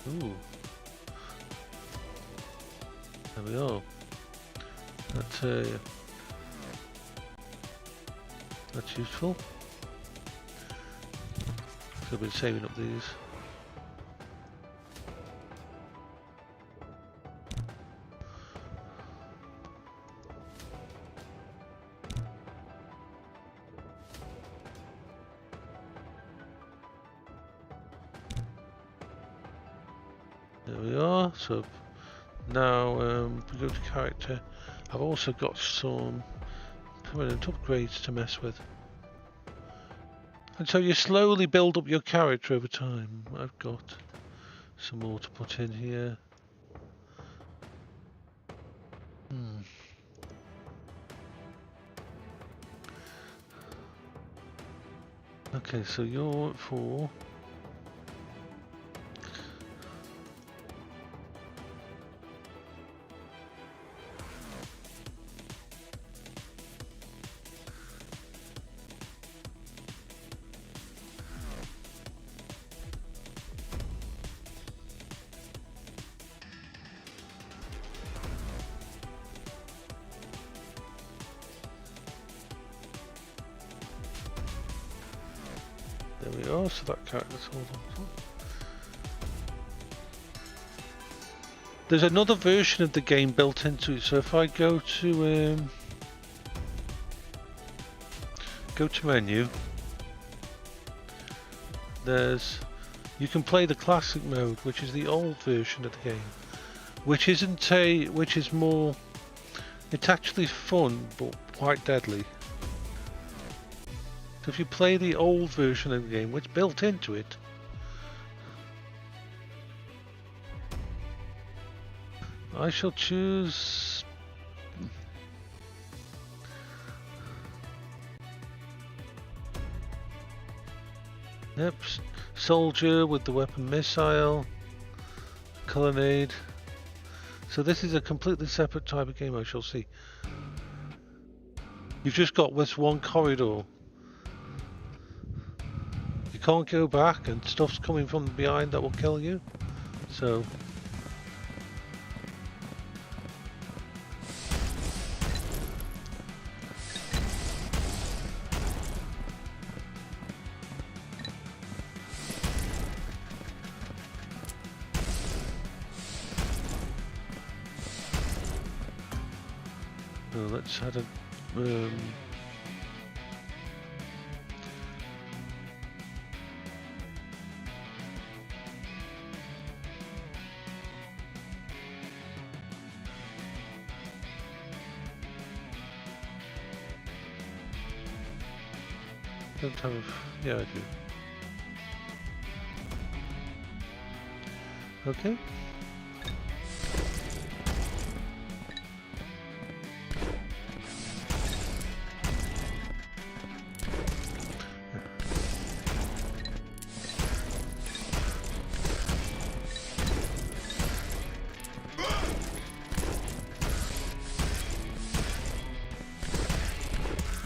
Ooh. There we are. That's useful. So I've been saving up these. There we are. So now if we go to character, I've also got some permanent upgrades to mess with. And so you slowly build up your character over time. I've got some more to put in here. Okay, so you're at 4. There we are, so that character's hold on. There's another version of the game built into it, so if I go to menu, you can play the classic mode, which is the old version of the game, which is more, it's actually fun but quite deadly. So if you play the old version of the game, which built into it, I shall choose soldier with the weapon missile, colonnade. So this is a completely separate type of game, I shall see. You've just got this one corridor. You can't go back and stuff's coming from behind that will kill you. So let's add a don't have, yeah, I do. Okay.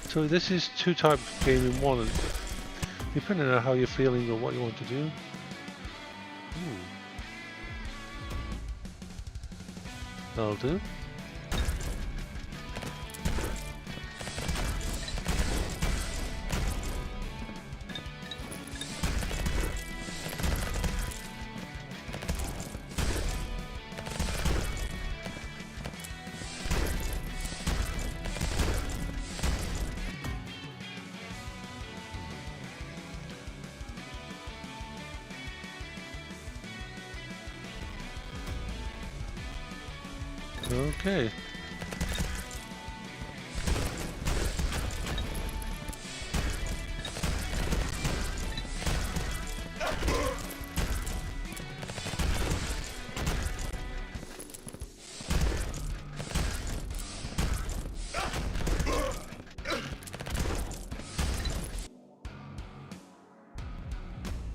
So this is 2 types of game in one, and depending on how you're feeling or what you want to do. That'll do. Okay.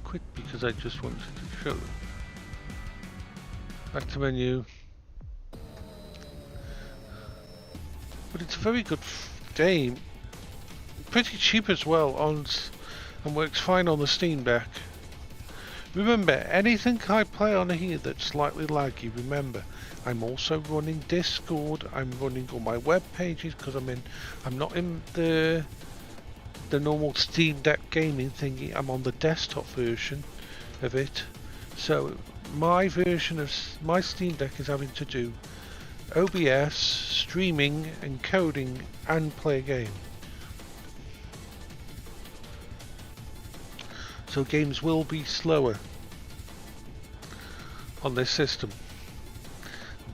Quit because I just wanted to show them. Back to menu. But it's a very good game, pretty cheap as well, and works fine on the Steam Deck. Remember, anything I play on here that's slightly laggy, remember, I'm also running Discord, I'm running all my web pages, because I'm not in the normal Steam Deck gaming thingy, I'm on the desktop version of it. So my version of my Steam Deck is having to do OBS, streaming, encoding, and play a game. So games will be slower on this system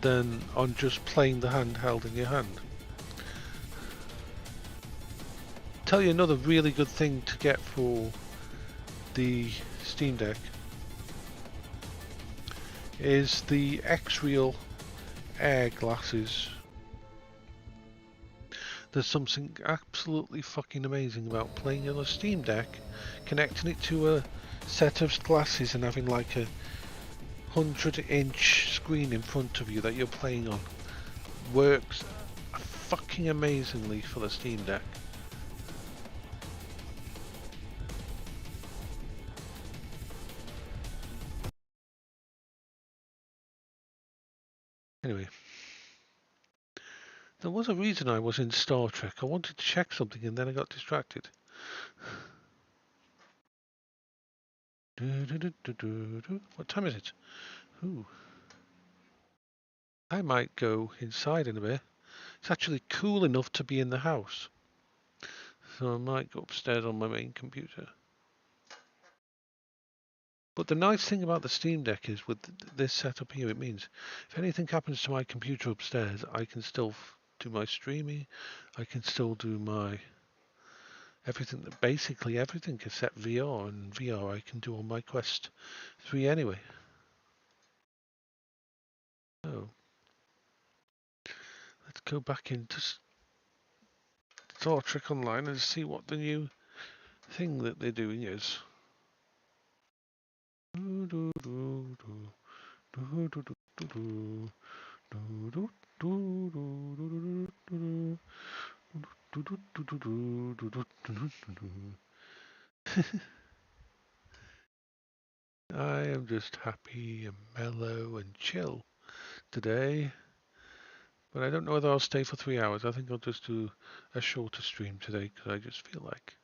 than on just playing the handheld in your hand. Tell you another really good thing to get for the Steam Deck is the X-Real Air glasses. There's something absolutely fucking amazing about playing on a Steam Deck, connecting it to a set of glasses and having like a 100-inch screen in front of you that you're playing on. Works fucking amazingly for the Steam Deck. Anyway, there was a reason I was in Star Trek. I wanted to check something and then I got distracted. What time is it? Ooh. I might go inside in a bit. It's actually cool enough to be in the house. So I might go upstairs on my main computer. But the nice thing about the Steam Deck is with this setup here, it means if anything happens to my computer upstairs, I can still do my streaming. I can still do my everything, basically everything except VR, and VR I can do on my Quest 3 anyway. So let's go back into Star Trek Online and see what the new thing that they're doing is. I am just happy and mellow and chill today, but I don't know whether I'll stay for 3 hours. I think I'll just do a shorter stream today because I just feel like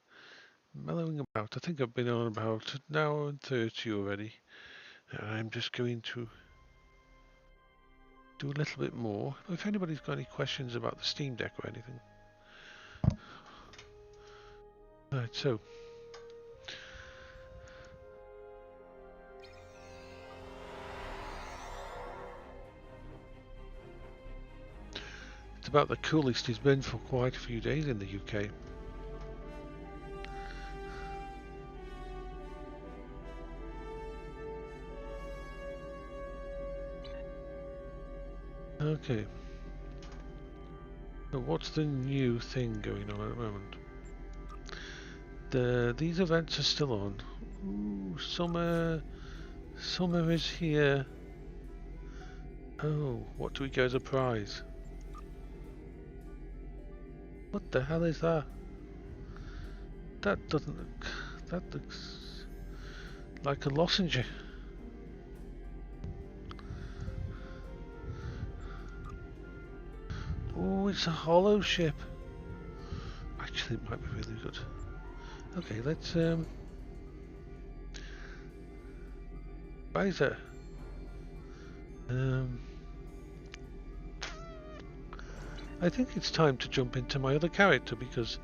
mellowing about. I think I've been on about an hour and 30 already, and I'm just going to do a little bit more. If anybody's got any questions about the Steam Deck or anything. Right, so it's about the coolest it's been for quite a few days in the UK. Okay. So what's the new thing going on at the moment? These events are still on. Ooh, summer is here. Oh, what do we get as a prize? What the hell is that? That doesn't look... That looks like a lozenge. Oh, it's a hollow ship. Actually, it might be really good. Okay, let's Riser. I think it's time to jump into my other character because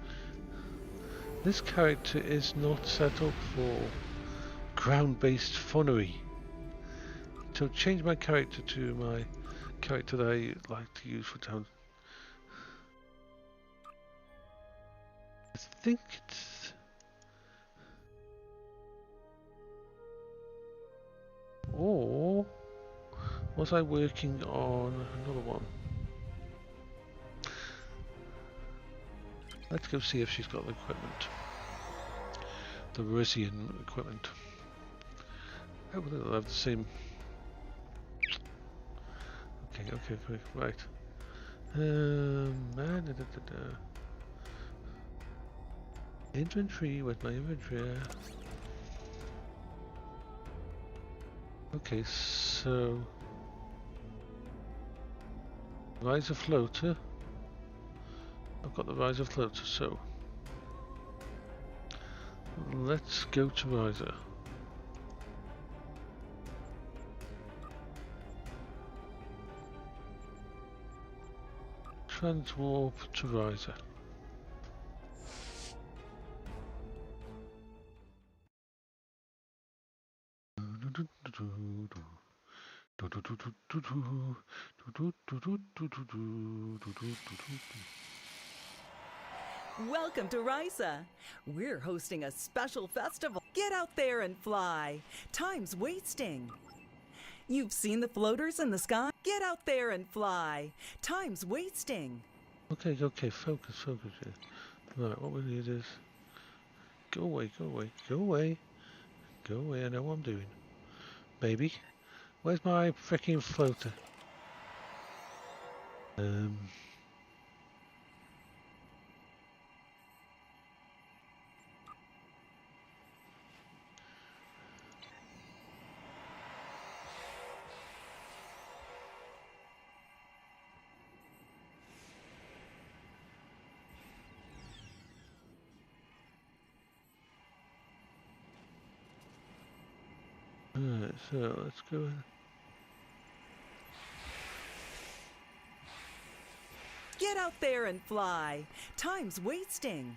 this character is not set up for ground-based funnery. So change my character to my character that I like to use for town. I think it's... Or was I working on another one? Let's go see if she's got the equipment. The Risian equipment. Oh, they'll have the same. Okay, right. Inventory, where's my inventory? Okay, so riser floater. I've got the riser floater, so let's go to riser. Transwarp to riser. Welcome to Risa. We're hosting a special festival. Get out there and fly. Time's wasting. You've seen the floaters in the sky? Get out there and fly. Time's wasting. Okay, okay, focus, focus here. Right, what we need is... Go away, go away, go away. Go away, I know what I'm doing. Baby, where's my freaking floater? Alright, so let's go in. Get out there and fly. Time's wasting.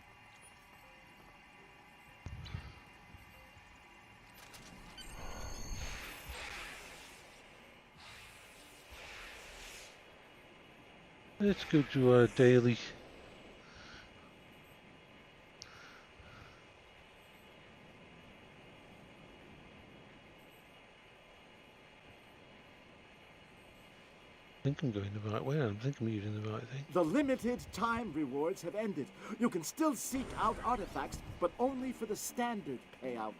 Let's go to our daily. I think I'm going the right way. I think I'm using the right thing. The limited time rewards have ended. You can still seek out artifacts, but only for the standard payout.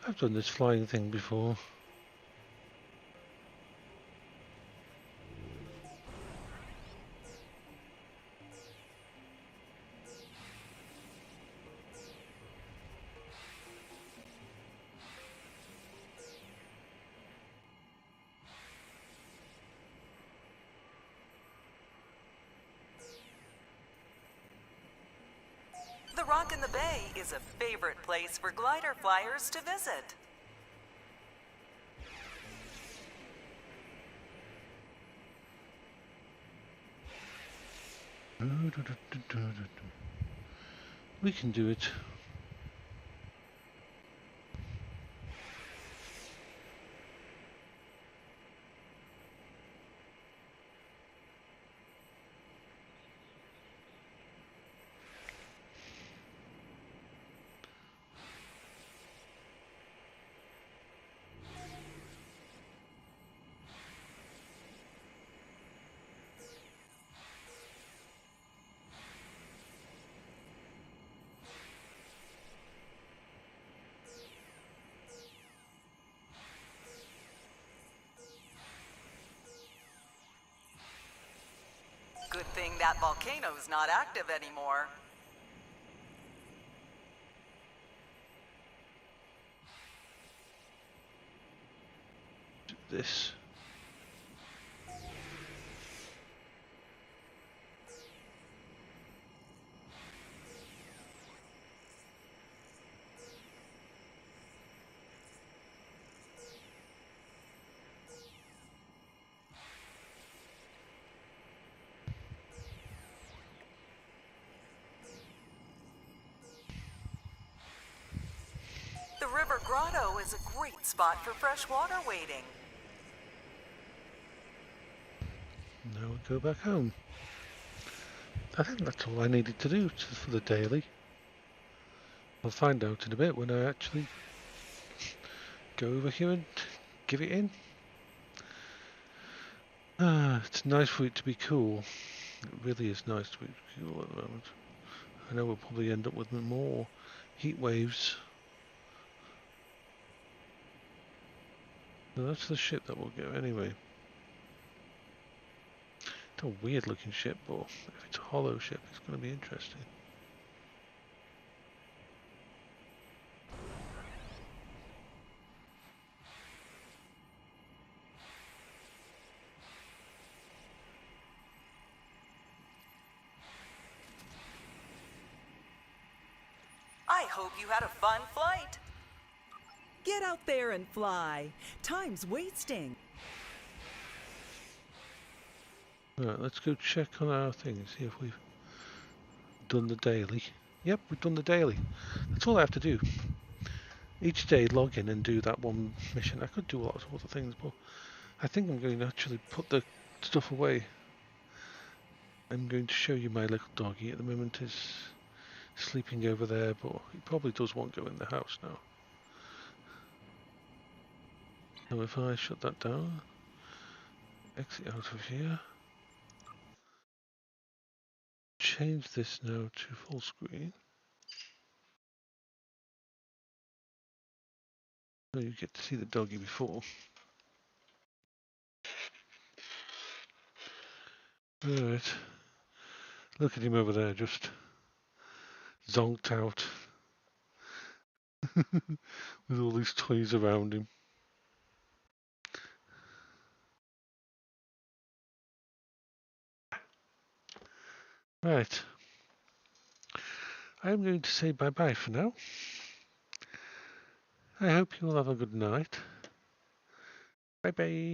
I've done this flying thing before. The Rock in the Bay is a favorite place for glider flyers to visit. We can do it. Good thing that volcano's not active anymore. Do this. The River Grotto is a great spot for freshwater wading. Now we go back home. I think that's all I needed to do for the daily. I'll find out in a bit when I actually go over here and give it in. It's nice for it to be cool. It really is nice to be cool at the moment. I know we'll probably end up with more heat waves. No, that's the ship that we'll get anyway. It's a weird looking ship, but if it's a hollow ship, it's going to be interesting. I hope you had a fun flight. Get out there and fly. Time's wasting. Right, let's go check on our thing, see if we've done the daily. Yep, we've done the daily. That's all I have to do. Each day log in and do that one mission. I could do lots of other things, but I think I'm going to actually put the stuff away. I'm going to show you my little doggy. At the moment is sleeping over there, but he probably does want to go in the house now. So if I shut that down, Exit out of here. Change this now to full screen. So you get to see the doggy before. Alright. Look at him over there, just zonked out with all these toys around him. Right. I'm going to say bye-bye for now. I hope you all have a good night. Bye-bye.